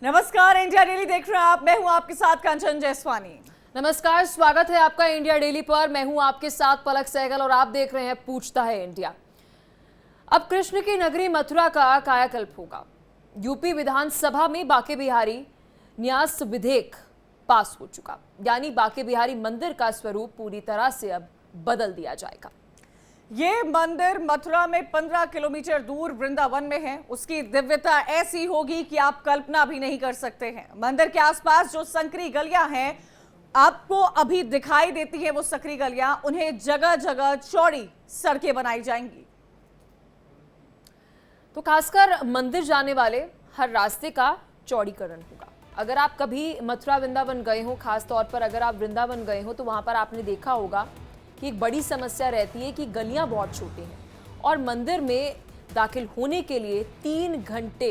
नमस्कार, India daily देख रहे हैं आप। मैं हूं आपके साथ कंचन जैसवानी। नमस्कार, स्वागत है आपका इंडिया डेली पर। मैं हूं आपके साथ पलक सहगल और आप देख रहे हैं पूछता है इंडिया। अब कृष्ण की नगरी मथुरा का कायाकल्प होगा। यूपी विधानसभा में बांके बिहारी न्यास विधेयक पास हो चुका, यानी बांके बिहारी मंदिर का स्वरूप पूरी तरह से अब बदल दिया जाएगा। ये मंदिर मथुरा में 15 किलोमीटर दूर वृंदावन में है। उसकी दिव्यता ऐसी होगी कि आप कल्पना भी नहीं कर सकते हैं। मंदिर के आसपास जो संकरी गलियां हैं, आपको अभी दिखाई देती है वो संकरी गलियां, उन्हें जगह जगह चौड़ी सड़कें बनाई जाएंगी। तो खासकर मंदिर जाने वाले हर रास्ते का चौड़ीकरण होगा। अगर आप कभी मथुरा वृंदावन गए हो, खास तौर पर अगर आप वृंदावन गए हो, तो वहां पर आपने देखा होगा कि एक बड़ी समस्या रहती है कि गलियां बहुत छोटी हैं और मंदिर में दाखिल होने के लिए 3 घंटे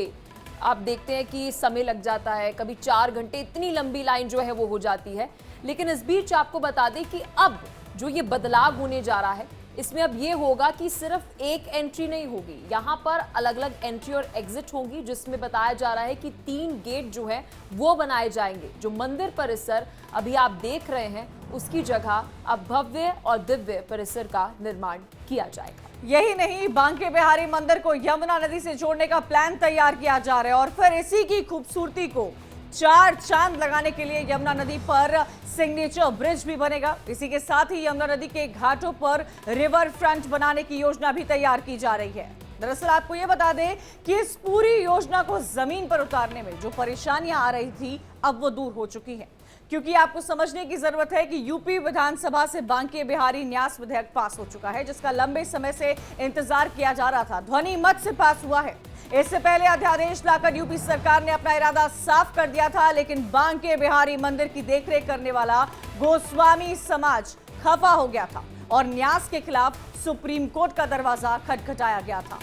आप देखते हैं कि समय लग जाता है, कभी 4 घंटे, इतनी लंबी लाइन जो है वो हो जाती है। लेकिन इस बीच आपको बता दें कि अब जो ये बदलाव होने जा रहा है, इसमें अब ये होगा कि सिर्फ एक एंट्री नहीं होगी, यहाँ पर अलग अलग एंट्री और एग्जिट होगी, जिसमें बताया जा रहा है कि 3 गेट जो है वो बनाए जाएंगे। जो मंदिर परिसर अभी आप देख रहे हैं, उसकी जगह अब भव्य और दिव्य परिसर का निर्माण किया जाएगा। यही नहीं, बांके बिहारी मंदिर को यमुना नदी से जोड़ने का प्लान तैयार किया जा रहा है और फिर इसी की खूबसूरती को 4 चांद लगाने के लिए यमुना नदी पर सिग्नेचर ब्रिज भी बनेगा। इसी के साथ ही यमुना नदी के घाटों पर रिवर फ्रंट बनाने की योजना भी तैयार की जा रही है। दरअसल आपको यह बता दें कि इस पूरी योजना को जमीन पर उतारने में जो परेशानियां आ रही थी, अब वो दूर हो चुकी हैं, क्योंकि आपको समझने की जरूरत है कि यूपी विधानसभा से बांके बिहारी न्यास विधेयक पास हो चुका है, जिसका लंबे समय से इंतजार किया जा रहा था। ध्वनि मत से पास हुआ है। इससे पहले अध्यादेश लाकर यूपी सरकार ने अपना इरादा साफ कर दिया था, लेकिन बांके बिहारी मंदिर की देखरेख करने वाला गोस्वामी समाज खफा हो गया था और न्यास के खिलाफ सुप्रीम कोर्ट का दरवाजा खटखटाया गया था।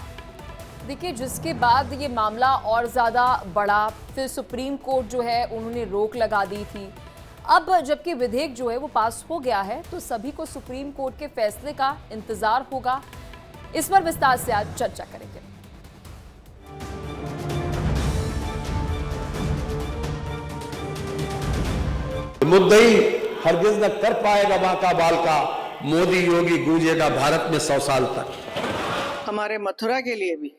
देखिए, जिसके बाद ये मामला और ज्यादा बढ़ा, फिर सुप्रीम कोर्ट जो है उन्होंने रोक लगा दी थी। अब जबकि विधेयक जो है वो पास हो गया है, तो सभी को सुप्रीम कोर्ट के फैसले का इंतजार होगा। इस पर विस्तार से आज चर्चा करेंगे। मुद्दई हरगिज न कर पाएगा बांका बाल का, मोदी योगी गूंजेगा भारत में 100 साल तक। हमारे मथुरा के लिए भी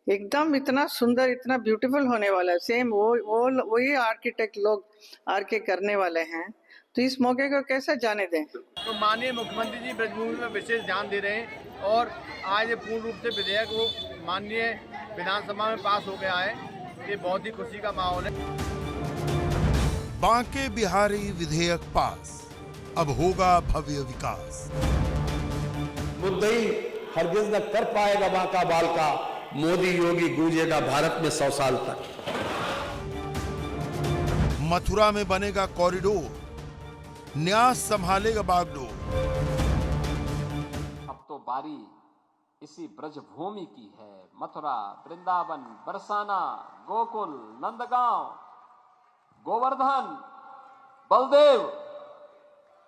एकदम इतना सुंदर, इतना ब्यूटीफुल होने वाला है। सेम वही आर्किटेक्ट लोग आर्के करने वाले हैं, तो इस मौके को कैसे जाने दें। तो माननीय मुख्यमंत्री जी ब्रजभूमि में विशेष ध्यान दे रहे हैं और आज पूर्ण रूप से विधेयक वो माननीय विधानसभा में पास हो गया है। ये बहुत ही खुशी का माहौल है। बांके बिहारी विधेयक पास, अब होगा भव्य विकास। मुद्दई हरगिज न कर पाएगा बांका बाल का, मोदी योगी गूंजेगा भारत में 100 साल तक। मथुरा में बनेगा कॉरिडोर, न्यास संभालेगा बागडोर। अब तो बारी इसी ब्रजभूमि की है। मथुरा, वृंदावन, बरसाना, गोकुल, नंदगांव, गोवर्धन, बलदेव,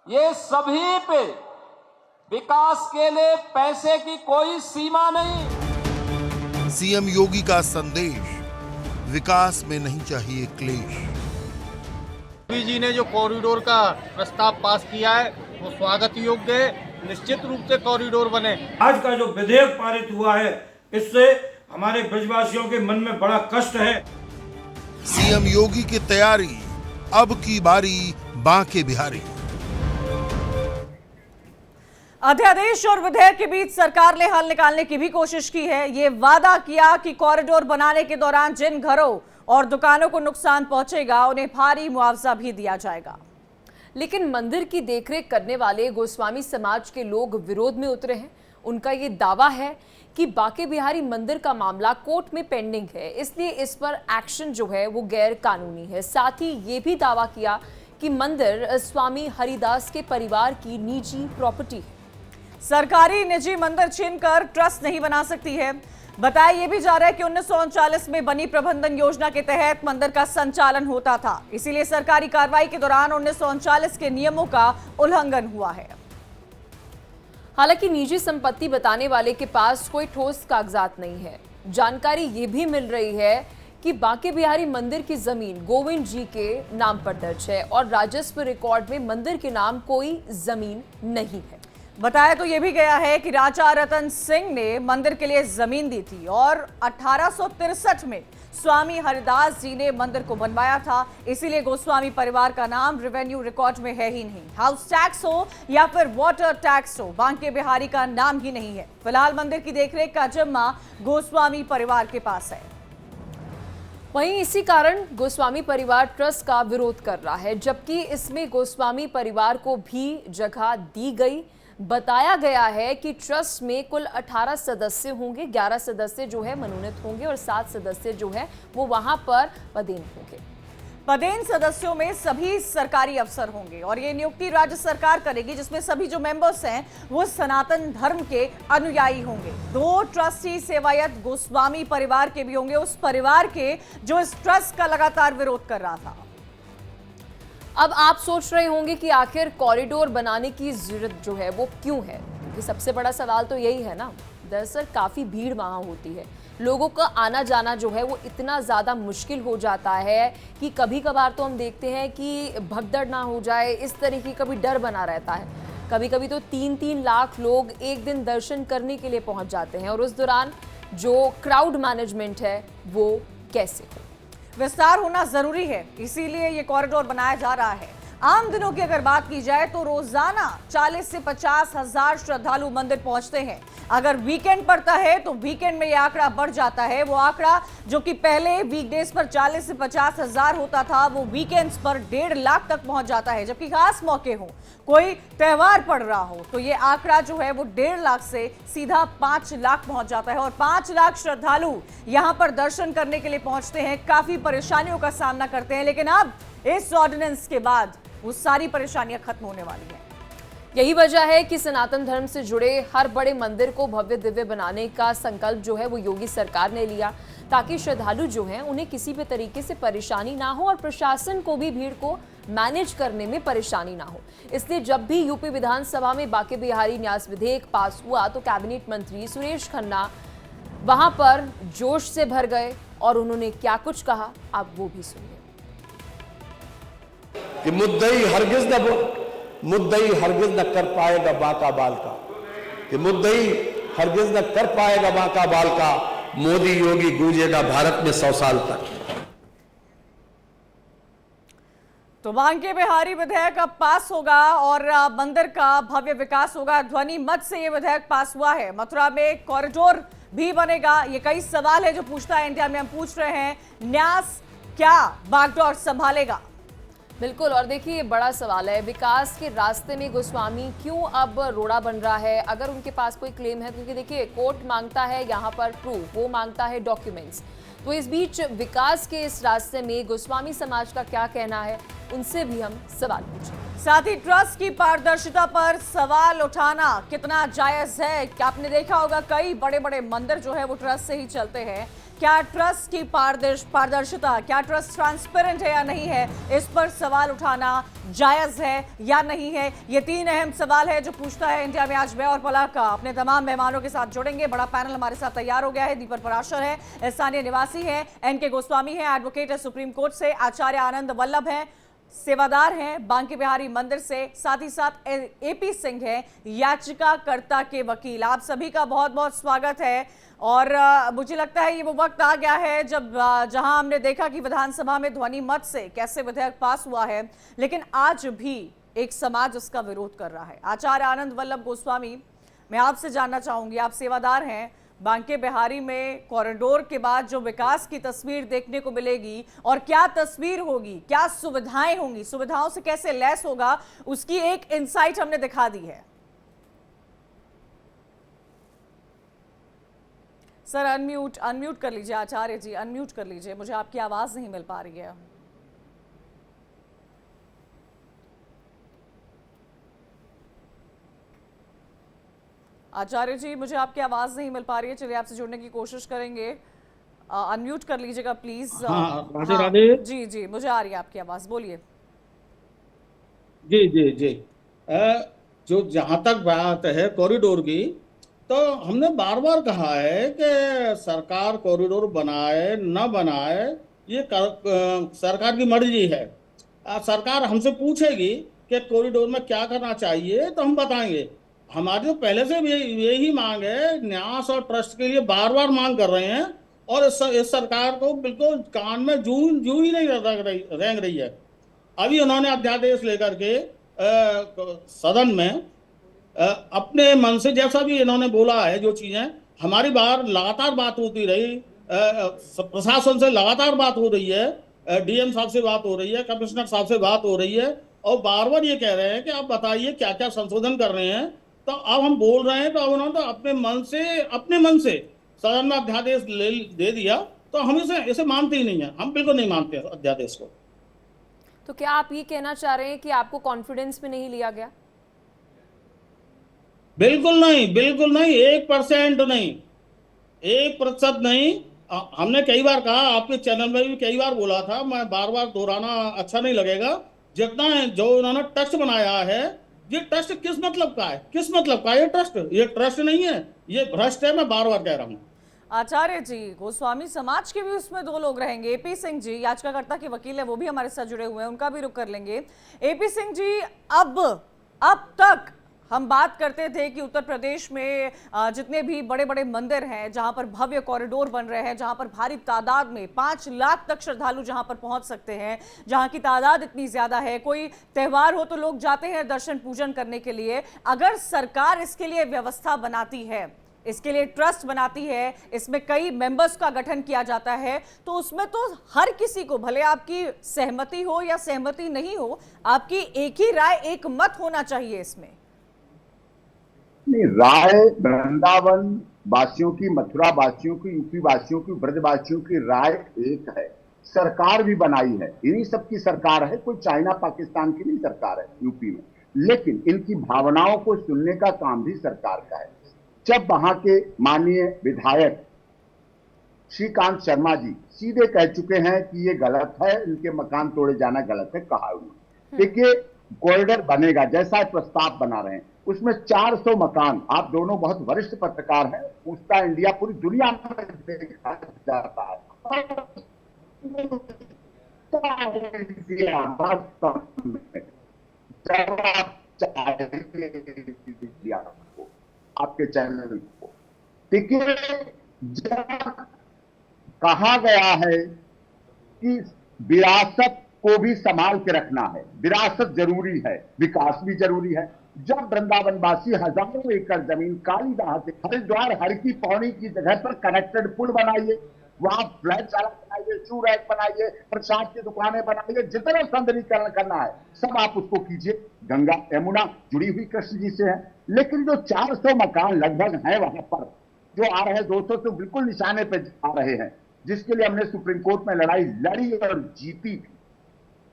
ये सभी पे विकास के लिए पैसे की कोई सीमा नहीं। सीएम योगी का संदेश, विकास में नहीं चाहिए क्लेश। योगी जी ने जो कॉरिडोर का प्रस्ताव पास किया है वो स्वागत योग्य है। निश्चित रूप से कॉरिडोर बने। आज का जो विधेयक पारित हुआ है, इससे हमारे ब्रजवासियों के मन में बड़ा कष्ट है। सीएम योगी की तैयारी, अब की बारी बांके बिहारी। अध्यादेश और विधेयक के बीच सरकार ने हल निकालने की भी कोशिश की है। ये वादा किया कि कॉरिडोर बनाने के दौरान जिन घरों और दुकानों को नुकसान पहुंचेगा, उन्हें भारी मुआवजा भी दिया जाएगा। लेकिन मंदिर की देखरेख करने वाले गोस्वामी समाज के लोग विरोध में उतरे हैं। उनका ये दावा है कि बांके बिहारी मंदिर का मामला कोर्ट में पेंडिंग है, इसलिए इस पर एक्शन जो है वो गैर कानूनी है। साथ ही ये भी दावा किया कि मंदिर स्वामी हरिदास के परिवार की निजी प्रॉपर्टी है। सरकारी निजी मंदिर छीनकर ट्रस्ट नहीं बना सकती है। बताया यह भी जा रहा है कि 1939 में बनी प्रबंधन योजना के तहत मंदिर का संचालन होता था, इसीलिए सरकारी कार्रवाई के दौरान 1939 के नियमों का उल्लंघन हुआ है। हालांकि निजी संपत्ति बताने वाले के पास कोई ठोस कागजात नहीं है। जानकारी ये भी मिल रही है कि बांके बिहारी मंदिर की जमीन गोविंद जी के नाम पर दर्ज है और राजस्व रिकॉर्ड में मंदिर के नाम कोई जमीन नहीं है। बताया तो यह भी गया है कि राजा रतन सिंह ने मंदिर के लिए जमीन दी थी और 1863 में स्वामी हरिदास जी ने मंदिर को बनवाया था, इसीलिए गोस्वामी परिवार का नाम रेवेन्यू रिकॉर्ड में है ही नहीं। हाउस टैक्स हो या फिर वाटर टैक्स हो, बांके बिहारी का नाम ही नहीं है। फिलहाल मंदिर की देखरेख का जिम्मा गोस्वामी परिवार के पास है। वहीं इसी कारण गोस्वामी परिवार ट्रस्ट का विरोध कर रहा है, जबकि इसमें गोस्वामी परिवार को भी जगह दी गई। बताया गया है कि ट्रस्ट में कुल 18 सदस्य होंगे, 11 सदस्य जो है मनोनीत होंगे और 7 सदस्य जो है वो वहां पर पदेन होंगे। पदेन सदस्यों में सभी सरकारी अफसर होंगे और ये नियुक्ति राज्य सरकार करेगी, जिसमें सभी जो मेंबर्स हैं वो सनातन धर्म के अनुयायी होंगे। 2 ट्रस्टी सेवायत गोस्वामी परिवार के भी होंगे, उस परिवार के जो इस ट्रस्ट का लगातार विरोध कर रहा था। अब आप सोच रहे होंगे कि आखिर कॉरिडोर बनाने की जरूरत जो है वो क्यों है, क्योंकि सबसे बड़ा सवाल तो यही है ना। दरअसल काफ़ी भीड़ वहाँ होती है, लोगों का आना जाना जो है वो इतना ज़्यादा मुश्किल हो जाता है कि कभी कभार तो हम देखते हैं कि भगदड़ ना हो जाए, इस तरीके का भी डर बना रहता है। कभी कभी तो 3-3 लाख लोग एक दिन दर्शन करने के लिए पहुँच जाते हैं और उस दौरान जो क्राउड मैनेजमेंट है वो कैसे हो। विस्तार होना जरूरी है, इसीलिए ये कॉरिडोर बनाया जा रहा है। आम दिनों की अगर बात की जाए तो रोजाना 40 से 50 हजार श्रद्धालु मंदिर पहुंचते हैं। अगर वीकेंड पड़ता है तो वीकेंड में यह आंकड़ा बढ़ जाता है। वो आंकड़ा जो कि पहले वीकडेज पर 40 से 50 हजार होता था, वो वीकेंड्स पर 1.5 लाख तक पहुंच जाता है। जबकि खास मौके हो, कोई त्योहार पड़ रहा हो, तो ये आंकड़ा जो है वो 1.5 लाख से सीधा 5 लाख पहुंच जाता है। और 5 लाख श्रद्धालु यहां पर दर्शन करने के लिए पहुंचते हैं, काफी परेशानियों का सामना करते हैं। लेकिन अब इस ऑर्डिनेंस के बाद वो सारी परेशानियां खत्म होने वाली हैं। यही वजह है कि सनातन धर्म से जुड़े हर बड़े मंदिर को भव्य दिव्य बनाने का संकल्प जो है वो योगी सरकार ने लिया, ताकि श्रद्धालु जो हैं उन्हें किसी भी तरीके से परेशानी ना हो और प्रशासन को भी भीड़ को मैनेज करने में परेशानी ना हो। इसलिए जब भी यूपी विधानसभा में बांके बिहारी न्यास विधेयक पास हुआ तो कैबिनेट मंत्री सुरेश खन्ना वहां पर जोश से भर गए और उन्होंने क्या कुछ कहा आप वो भी सुनिए। कि मुद्दई हरगिज न कर पाएगा बांका बाल का, कि मुद्दई हरगिज न कर पाएगा बांका बाल का, मोदी योगी गूंजेगा भारत में 100 साल तक। तो बांके बिहारी विधेयक अब पास होगा और मंदिर का भव्य विकास होगा। ध्वनि मत से यह विधेयक पास हुआ है। मथुरा में कॉरिडोर भी बनेगा। ये कई सवाल है जो पूछता है इंडिया में, हम पूछ रहे हैं न्यास क्या बागडोर संभालेगा। बिल्कुल, और देखिए ये बड़ा सवाल है, विकास के रास्ते में गोस्वामी क्यों अब रोड़ा बन रहा है। अगर उनके पास कोई क्लेम है, क्योंकि देखिए कोर्ट मांगता है यहाँ पर प्रूफ, वो मांगता है डॉक्यूमेंट्स, तो इस बीच विकास के इस रास्ते में गोस्वामी समाज का क्या कहना है, उनसे भी हम सवाल पूछेंगे। साथ ही ट्रस्ट की पारदर्शिता पर सवाल उठाना कितना जायज है। क्या आपने देखा होगा कई बड़े बड़े मंदिर जो है वो ट्रस्ट से ही चलते हैं। क्या ट्रस्ट की पारदर्शिता, क्या ट्रस्ट ट्रांसपेरेंट है या नहीं है, इस पर सवाल उठाना जायज है या नहीं है। ये 3 अहम सवाल है जो पूछता है इंडिया में आज मैं और पलक अपने तमाम मेहमानों के साथ जुड़ेंगे। बड़ा पैनल हमारे साथ तैयार हो गया है। दीपक पराशर है, स्थानीय निवासी है, एनके गोस्वामी है, एडवोकेट है सुप्रीम कोर्ट से, आचार्य आनंद वल्लभ है, सेवादार हैं बांके बिहारी मंदिर से, साथ ही साथ एपी सिंह है, याचिकाकर्ता के वकील। आप सभी का बहुत बहुत स्वागत है। और मुझे लगता है ये वो वक्त आ गया है जब जहां हमने देखा कि विधानसभा में ध्वनि मत से कैसे विधेयक पास हुआ है, लेकिन आज भी एक समाज इसका विरोध कर रहा है। आचार्य आनंद वल्लभ गोस्वामी, मैं आपसे जानना चाहूंगी, आप सेवादार हैं, बांके बिहारी में कॉरिडोर के बाद जो विकास की तस्वीर देखने को मिलेगी और क्या तस्वीर होगी, क्या सुविधाएं होंगी, सुविधाओं से कैसे लैस होगा, उसकी एक इंसाइट हमने दिखा दी है। सर अनम्यूट कर लीजिए, आचार्य जी अनम्यूट कर लीजिए, मुझे आपकी आवाज नहीं मिल पा रही है। आचार्य जी मुझे आपकी आवाज नहीं मिल पा रही है, चलिए आपसे जुड़ने की कोशिश करेंगे। अनम्यूट कर लीजिएगा प्लीज। राधे राधे। जी जी मुझे आ रही है आपकी आवाज, बोलिए। जी जी जी जो जहां तक बात है कॉरिडोर की, तो हमने बार बार कहा है कि सरकार कॉरिडोर बनाए न बनाए ये सरकार की मर्जी है। सरकार हमसे पूछेगी कि कॉरिडोर में क्या करना चाहिए तो हम बताएंगे। हमारी तो पहले से भी यही मांग है, न्यास और ट्रस्ट के लिए बार बार मांग कर रहे हैं और इस सरकार को बिल्कुल कान में जू ही नहीं रेंग रही है। अभी उन्होंने अध्यादेश लेकर के सदन में अपने मन से जैसा भी इन्होंने बोला है, जो चीजें हमारी बार लगातार बात होती रही, प्रशासन से लगातार बात हो रही है, डीएम साहब से बात हो रही है, कमिश्नर साहब से बात हो रही है और बार बार ये कह रहे हैं कि आप बताइए क्या क्या संशोधन कर रहे हैं। तो अब हम बोल रहे हैं तो अब उन्होंने तो अपने मन से सदन में अध्यादेश दे दिया, तो हम इसे मानते ही नहीं है। हम बिल्कुल नहीं मानते अध्यादेश को। तो क्या आप ये कहना चाह रहे हैं कि आपको कॉन्फिडेंस में नहीं लिया गया? बिल्कुल नहीं, 1% नहीं, 1% नहीं। हमने कई बार कहा, आपके चैनल में भी कई बार बोला था, मैं बार बार दोहराना अच्छा नहीं लगेगा। जितना जो उन्होंने ट्रस्ट बनाया है, ये ट्रस्ट किस मतलब का है? ये ट्रस्ट नहीं है, ये भ्रष्ट है। मैं बार बार कह रहा हूँ। आचार्य जी, गोस्वामी समाज के भी उसमें 2 लोग रहेंगे। एपी सिंह जी याचिकाकर्ता के वकील है, वो भी हमारे साथ जुड़े हुए हैं, उनका भी रुख कर लेंगे। एपी सिंह जी, अब तक हम बात करते थे कि उत्तर प्रदेश में जितने भी बड़े बड़े मंदिर हैं, जहां पर भव्य कॉरिडोर बन रहे हैं, जहां पर भारी तादाद में 5 लाख तक श्रद्धालु जहां पर पहुंच सकते हैं, जहां की तादाद इतनी ज्यादा है, कोई त्योहार हो तो लोग जाते हैं दर्शन पूजन करने के लिए। अगर सरकार इसके लिए व्यवस्था बनाती है, इसके लिए ट्रस्ट बनाती है, इसमें कई मेंबर्स का गठन किया जाता है, तो उसमें तो हर किसी को, भले आपकी सहमति हो या सहमति नहीं हो, आपकी एक ही राय, एक मत होना चाहिए इसमें। नहीं, राय वृंदावन वासियों की, मथुरा वासियों की, यूपी वासियों की, ब्रजवासियों की राय एक है। सरकार भी बनाई है, इन्हीं सबकी सरकार है, कोई चाइना पाकिस्तान की नहीं सरकार है यूपी में। लेकिन इनकी भावनाओं को सुनने का काम भी सरकार का है। जब वहां के माननीय विधायक श्रीकांत शर्मा जी सीधे कह चुके हैं कि ये गलत है, इनके मकान तोड़े जाना गलत है, कहा उन्होंने। देखिए, कॉरिडोर बनेगा जैसा प्रस्ताव बना रहे हैं, उसमें 400 मकान, आप दोनों बहुत वरिष्ठ पत्रकार हैं, पूछता इंडिया पूरी दुनिया में देखा जाता है। आपके चैनल को देखिए, कहा गया है कि विरासत को भी संभाल के रखना है, विरासत जरूरी है, विकास भी जरूरी है। जब वृंदावनवासी हजारों एकड़ जमीन कालीदाह से हरिद्वार हर की पौड़ी की जगह पर कनेक्टेड पुल बनाइए, वहां फ्लैटशाला बनाइए, शू रैक बनाइए, प्रसाद की दुकानें बनाइए, जितना सौंदर्यीकरण करना है सब आप उसको कीजिए। गंगा यमुना जुड़ी हुई कृष्ण जी से है। लेकिन जो 400 मकान लगभग है वहां पर, जो आ रहे हैं 200 से बिल्कुल निशाने पे आ रहे हैं, जिसके लिए हमने सुप्रीम कोर्ट में लड़ाई लड़ी और जीती थी।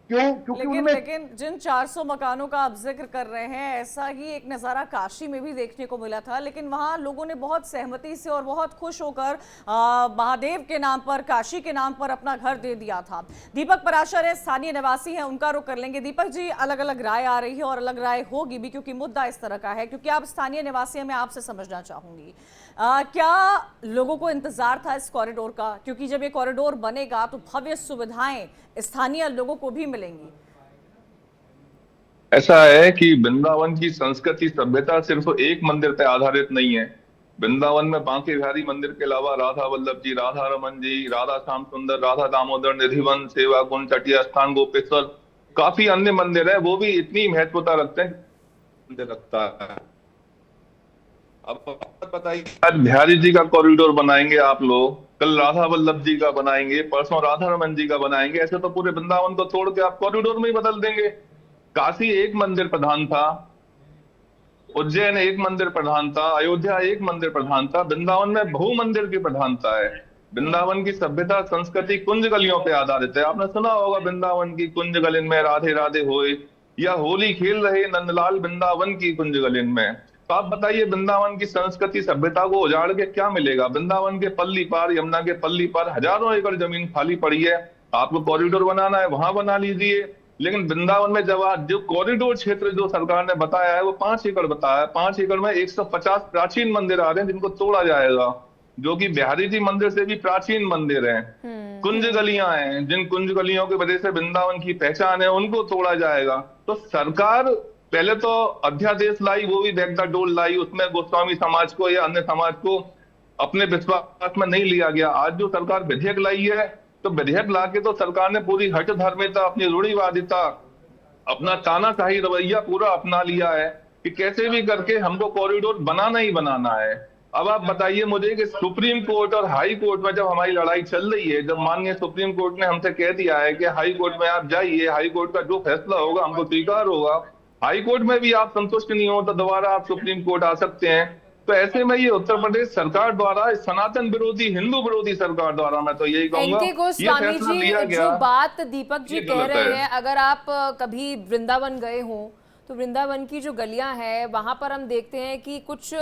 क्यों? क्योंकि लेकिन जिन 400 मकानों का आप जिक्र कर रहे हैं, ऐसा ही एक नज़ारा काशी में भी देखने को मिला था, लेकिन वहां लोगों ने बहुत सहमति से और बहुत खुश होकर महादेव के नाम पर, काशी के नाम पर अपना घर दे दिया था। दीपक पराशर है, स्थानीय निवासी हैं, उनका रुख कर लेंगे। दीपक जी, अलग अलग राय आ रही है और अलग राय होगी भी, क्योंकि मुद्दा इस तरह का है, क्योंकि आप स्थानीय निवासी हैं। मैं आपसे समझना चाहूंगी, क्या लोगों को इंतजार था इस कॉरिडोर का? क्योंकि जब ये कॉरिडोर बनेगा तो भव्य सुविधाएं स्थानीय लोगों को भी मिलेंगी। ऐसा है कि वृंदावन की संस्कृति सभ्यता सिर्फ एक मंदिर पर आधारित नहीं है। वृंदावन में बांके बिहारी मंदिर के अलावा राधा वल्लभ जी, राधा रमन जी, राधा श्याम सुंदर, राधा दामोदर, निधिवन, सेवा कुंज, चटिया स्थान, गोपेश्वर, काफी अन्य मंदिर है, वो भी इतनी महत्वता रखते हैं रखता है। अब बताइए, आज बिहारी जी का कॉरिडोर बनाएंगे आप लोग, कल राधा वल्लभ जी का बनाएंगे, परसों राधा रमन जी का बनाएंगे, ऐसे तो पूरे वृंदावन को तोड़ के आप कॉरिडोर में ही बदल देंगे। काशी एक मंदिर प्रधान था, उज्जैन एक मंदिर प्रधान था, अयोध्या एक मंदिर प्रधान था, वृंदावन में बहु मंदिर की प्रधानता है। वृंदावन की सभ्यता संस्कृति कुंज गलियों पे आधारित है। आपने सुना होगा वृंदावन की कुंज गलिन में राधे राधे होए, या होली खेल रहे नंदलाल वृंदावन की कुंज गलिन में। तो आप बताइए, वृंदावन की संस्कृति सभ्यता को उजाड़ के क्या मिलेगा? वृंदावन के पल्ली पार, यमुना के पल्ली पार हजारों एकड़ जमीन खाली पड़ी है। आपको कॉरिडोर बनाना है, वहां बना लीजिए। लेकिन वृंदावन में जब आज जो कॉरिडोर क्षेत्र जो सरकार ने बताया है वो 5 एकड़ बताया है, 5 एकड़ में 150 प्राचीन मंदिर आ रहे हैं जिनको तोड़ा जाएगा, जो कि बिहारी जी मंदिर से भी प्राचीन मंदिर हैं। कुंज गलियां हैं, जिन कुंज गलियों की वजह से वृंदावन की पहचान है, उनको तोड़ा जाएगा। तो सरकार पहले तो अध्यादेश लाई, वो भी बैक द डोर लाई, उसमें गोस्वामी समाज को या अन्य समाज को अपने विश्वास में नहीं लिया गया। आज जो सरकार विधेयक लाई है, तो विधेयक लाके तो सरकार ने पूरी हट धर्मिता, अपनी रूढ़िवादिता, अपना तानाशाही रवैया पूरा अपना लिया है कि कैसे भी करके हमको कॉरिडोर बनाना ही बनाना है। अब आप बताइए मुझे कि सुप्रीम कोर्ट और हाई कोर्ट में जब हमारी लड़ाई चल रही है, जब माननीय सुप्रीम कोर्ट ने हमसे कह दिया है कि हाई कोर्ट में आप जाइए, हाई कोर्ट का जो फैसला होगा हमको स्वीकार होगा, हाई कोर्ट में भी आप संतुष्ट नहीं हो तो दोबारा आप सुप्रीम कोर्ट आ सकते हैं। तो ऐसे में ये उत्तर प्रदेश सरकार द्वारा, सनातन विरोधी, हिंदू विरोधी सरकार द्वारा, मैं तो यही कहूंगा, एनके गोस्वामी जी, जो बात दीपक जी कह रहे हैं, अगर आप कभी वृंदावन गए हो तो वृंदावन की जो गलियां हैं वहां पर हम देखते हैं कि कुछ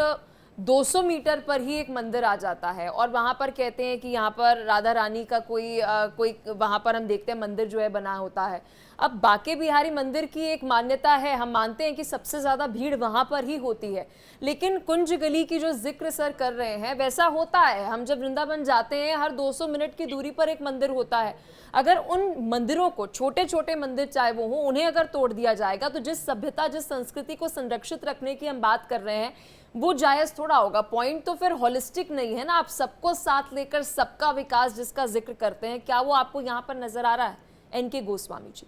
200 मीटर पर ही एक मंदिर आ जाता है और वहां पर कहते हैं कि यहाँ पर राधा रानी का कोई वहां पर हम देखते हैं मंदिर जो है बना होता है। अब बांके बिहारी मंदिर की एक मान्यता है, हम मानते हैं कि सबसे ज्यादा भीड़ वहां पर ही होती है, लेकिन कुंज गली की जो जिक्र सर कर रहे हैं वैसा होता है। हम जब वृंदावन जाते हैं हर 200 मिनट की दूरी पर एक मंदिर होता है। अगर उन मंदिरों को, छोटे छोटे मंदिर चाहे वो हो, उन्हें अगर तोड़ दिया जाएगा तो जिस सभ्यता, जिस संस्कृति को संरक्षित रखने की हम बात कर रहे हैं वो जायज थोड़ा होगा। पॉइंट तो फिर होलिस्टिक नहीं है ना, आप सबको साथ लेकर सबका विकास जिसका जिक्र करते हैं, क्या वो आपको यहाँ पर नजर आ रहा है? एनके गोस्वामी जी,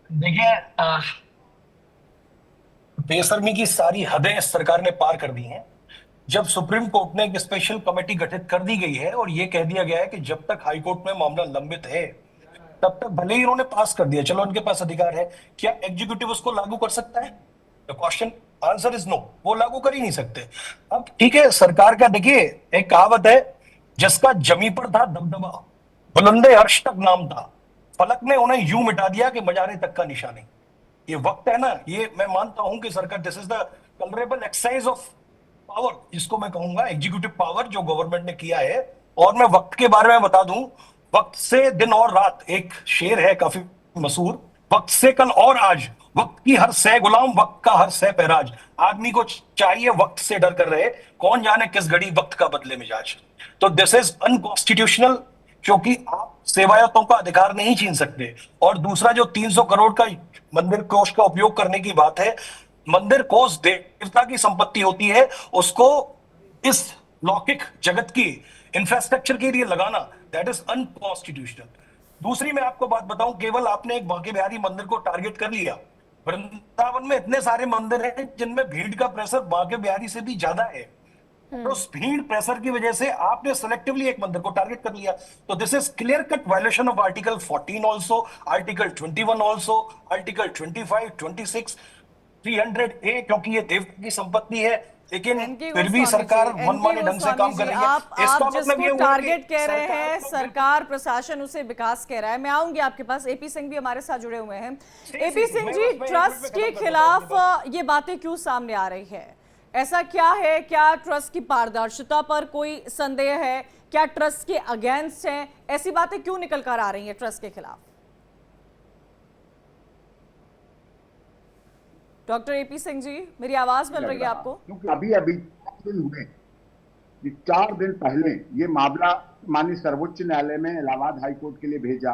देखिए, बेशर्मी की सारी हदें सरकार ने पार कर दी हैं। जब सुप्रीम कोर्ट ने एक स्पेशल कमेटी गठित कर दी गई है और यह कह दिया गया है कि जब तक हाईकोर्ट में मामला लंबित है तब तक, भले ही उन्होंने पास कर दिया, चलो उनके पास अधिकार है, क्या एग्जीक्यूटिव उसको लागू कर सकता है? The question answer is no, वो लागू कर ही नहीं सकते। अब ठीक है, सरकार का देखिए एक कहावत है, जिसका जमी पर था दबदबा, बुलंदे अर्श तक नाम था, फलक ने उन्हें यूं मिटा दिया कि मजारे तक का निशान नहीं। ये वक्त है ना, ये मैं मानता हूं कि सरकार, this is the colourable exercise of power, जिसको मैं कहूंगा एग्जीक्यूटिव पावर जो गवर्नमेंट ने किया है। और मैं वक्त के बारे में बता दूं, वक्त से दिन और रात, एक शेर है काफी मशहूर, वक्त से कल और आज, वक्त की हर सह गुलाम, वक्त का हर सह पैराज। आदमी को चाहिए वक्त से डर कर रहे, कौन जाने किस घड़ी वक्त का बदले मिजाज। तो दिस इज अनकॉन्स्टिट्यूशनल, क्योंकि आप सेवायतों का अधिकार नहीं छीन सकते। और दूसरा, जो 300 करोड़ का मंदिर कोष का उपयोग करने की बात है, मंदिर कोष देवता की संपत्ति होती है, उसको इस लौकिक जगत की इंफ्रास्ट्रक्चर के लिए लगाना, दैट इज अनकॉन्स्टिट्यूशनल। दूसरी मैं आपको बात बताऊं, केवल आपने एक बांके बिहारी मंदिर को टारगेट कर लिया, वृंदावन में इतने सारे मंदिर हैं जिनमें भीड़ का प्रेशर बांके बिहारी से भी ज्यादा है। तो उस भीड़ प्रेशर की वजह से आपने सेलेक्टिवली एक मंदिर को टारगेट कर लिया। तो this is clear cut violation of article 14 also, article 21 also, article 25, 26, 300A, क्योंकि ये देवता की संपत्ति है, लेकिन फिर भी सरकार मनमाने ढंग से काम कर रही है। आप जिसको टारगेट कह रहे हैं सरकार, प्रशासन, उसे विकास कह रहा है। मैं आऊंगी आपके पास, एपी सिंह भी हमारे साथ जुड़े हुए हैं। एपी सिंह जी, ट्रस्ट के खिलाफ ये बातें क्यों सामने आ रही है? ऐसा क्या है? क्या ट्रस्ट की पारदर्शिता पर कोई संदेह है? क्या ट्रस्ट के अगेंस्ट है? ऐसी बातें क्यों निकल कर आ रही हैं ट्रस्ट के खिलाफ? डॉक्टर एपी सिंह जी, मेरी आवाज मिल रही है आपको? क्योंकि अभी दिन हुए, 4 दिन पहले ये मामला माननीय सर्वोच्च न्यायालय में इलाहाबाद हाईकोर्ट के लिए भेजा,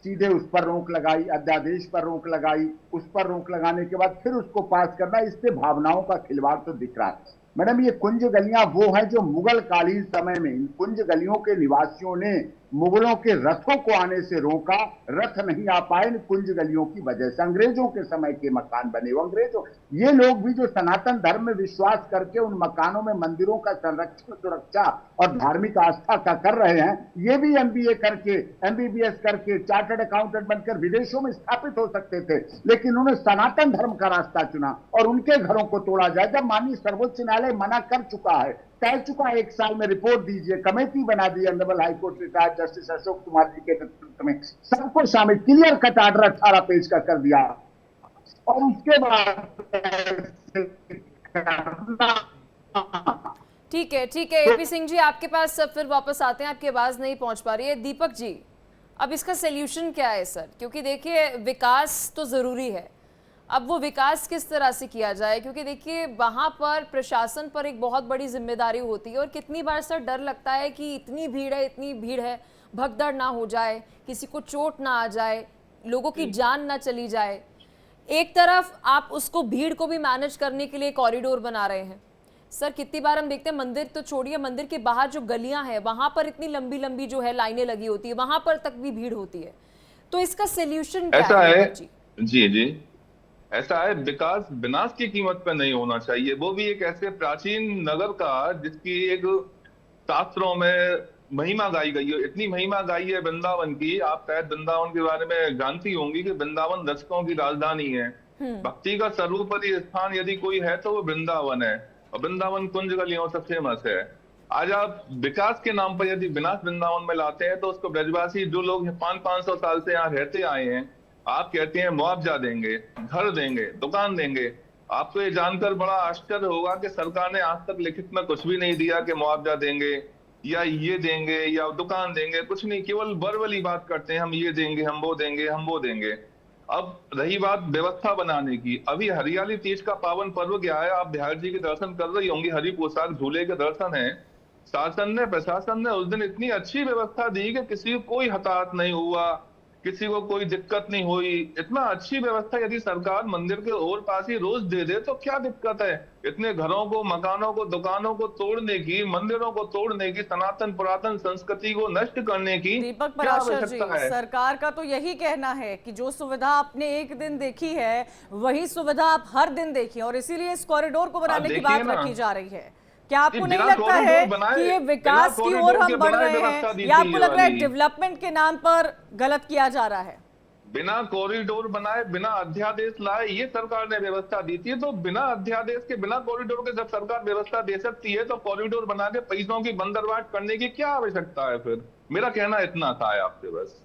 सीधे उस पर रोक लगाई, अध्यादेश पर रोक लगाई, उस पर रोक लगाने के बाद फिर उसको पास करना, इससे भावनाओं का खिलवाड़ तो दिख रहा है। मैडम, ये कुंज गलियां वो हैं जो मुगल कालीन समय में इन कुंज गलियों के निवासियों ने मुगलों के रथों को आने से रोका, रथ नहीं आ पाए इन कुंज गलियों की वजह से। अंग्रेजों के समय के मकान बने वो, अंग्रेजों, ये लोग भी जो सनातन धर्म में विश्वास करके उन मकानों में मंदिरों का संरक्षण, सुरक्षा और धार्मिक आस्था का कर रहे हैं, ये भी MBA करके, MBBS करके, चार्टर्ड अकाउंटेंट बनकर विदेशों में स्थापित हो सकते थे, लेकिन उन्होंने सनातन धर्म का रास्ता चुना और उनके घरों को तोड़ा जाए। जब माननीय सर्वोच्च न्यायालय मना कर चुका है, कह चुका है 1 साल में रिपोर्ट दीजिए, कमेटी बना दी honourable high court retired justice Ashok Kumar ji के नेतृत्व में, सबको शामिल, क्लियर कट ऑर्डर 18 पेज का कर दिया और उसके बाद ठीक है एपी सिंह जी, आपके पास फिर वापस आते हैं, आपकी आवाज नहीं पहुंच पा रही है। दीपक जी, अब इसका सल्यूशन क्या है सर? क्योंकि देखिए विकास तो ज़रूरी है, अब वो विकास किस तरह से किया जाए, क्योंकि देखिए वहाँ पर प्रशासन पर एक बहुत बड़ी जिम्मेदारी होती है और कितनी बार सर डर लगता है कि इतनी भीड़ है, भगदड़ ना हो जाए, किसी को चोट ना आ जाए, लोगों की जान ना चली जाए। एक तरफ आप उसको भीड़ को भी मैनेज करने के लिए कॉरिडोर बना रहे हैं सर, कितनी बार हम देखते हैं मंदिर तो छोड़िए, मंदिर के बाहर जो गलियां हैं वहां पर इतनी लंबी लंबी जो है लाइनें लगी होती है, वहां पर तक भी भीड़ होती है। तो इसका सॉल्यूशन क्या ऐसा है? जी ऐसा है, विकास विनाश की कीमत पर नहीं होना चाहिए, वो भी एक ऐसे प्राचीन नगर का जिसकी एक शास्त्रों में महिमा गाई गई है। इतनी महिमा गाई है वृंदावन की, आप शायद वृंदावन के बारे में जानती होंगी कि वृंदावन रजकों की राजधानी है। भक्ति का सर्वोपरि स्थान यदि कोई है तो वो वृंदावन है, और वृंदावन कुंज गलियों से फेमस है। आज आप विकास के नाम पर यदि विनाश वृंदावन में लाते हैं तो उसको ब्रजवासी जो लोग 500-500 साल से यहाँ रहते आए हैं, आप कहते हैं मुआवजा देंगे, घर देंगे, दुकान देंगे। आपको ये जानकर बड़ा आश्चर्य होगा कि सरकार ने आज तक लिखित में कुछ भी नहीं दिया कि मुआवजा देंगे या ये देंगे या दुकान देंगे, कुछ नहीं, केवल वर्बली बात करते हैं, हम ये देंगे, हम वो देंगे, हम वो देंगे। अब रही बात व्यवस्था बनाने की, अभी हरियाली तीज का पावन पर्व गया है, आप बिहार जी के दर्शन कर रही होंगी, हरि पोशाक झूले के दर्शन है। शासन ने, प्रशासन ने उस दिन इतनी अच्छी व्यवस्था दी कि किसी को कोई हताहत नहीं हुआ, किसी को कोई दिक्कत नहीं हुई। इतना अच्छी व्यवस्था यदि सरकार मंदिर के और पास ही रोज दे दे तो क्या दिक्कत है? इतने घरों को, मकानों को, दुकानों को तोड़ने की, मंदिरों को तोड़ने की, सनातन पुरातन संस्कृति को नष्ट करने की दीपक क्या पराशर जी, आवश्यकता है? सरकार का तो यही कहना है कि जो सुविधा आपने एक दिन देखी है वही सुविधा आप हर दिन देखिए, और इसीलिए इस कॉरिडोर को बनाने की बात रखी जा रही है। क्या आपको नहीं लगता है कि ये विकास की ओर हम बढ़ रहे हैं, या आपको लग रहा है डेवलपमेंट के नाम पर गलत किया जा रहा है? बिना कॉरिडोर बनाए, बिना अध्यादेश लाए ये सरकार ने व्यवस्था दी थी, तो बिना अध्यादेश के, बिना कॉरिडोर के जब सरकार व्यवस्था दे सकती है तो कॉरिडोर बना के पैसों की बंदरबाट करने की क्या आवश्यकता है? फिर मेरा कहना इतना था आपसे बस।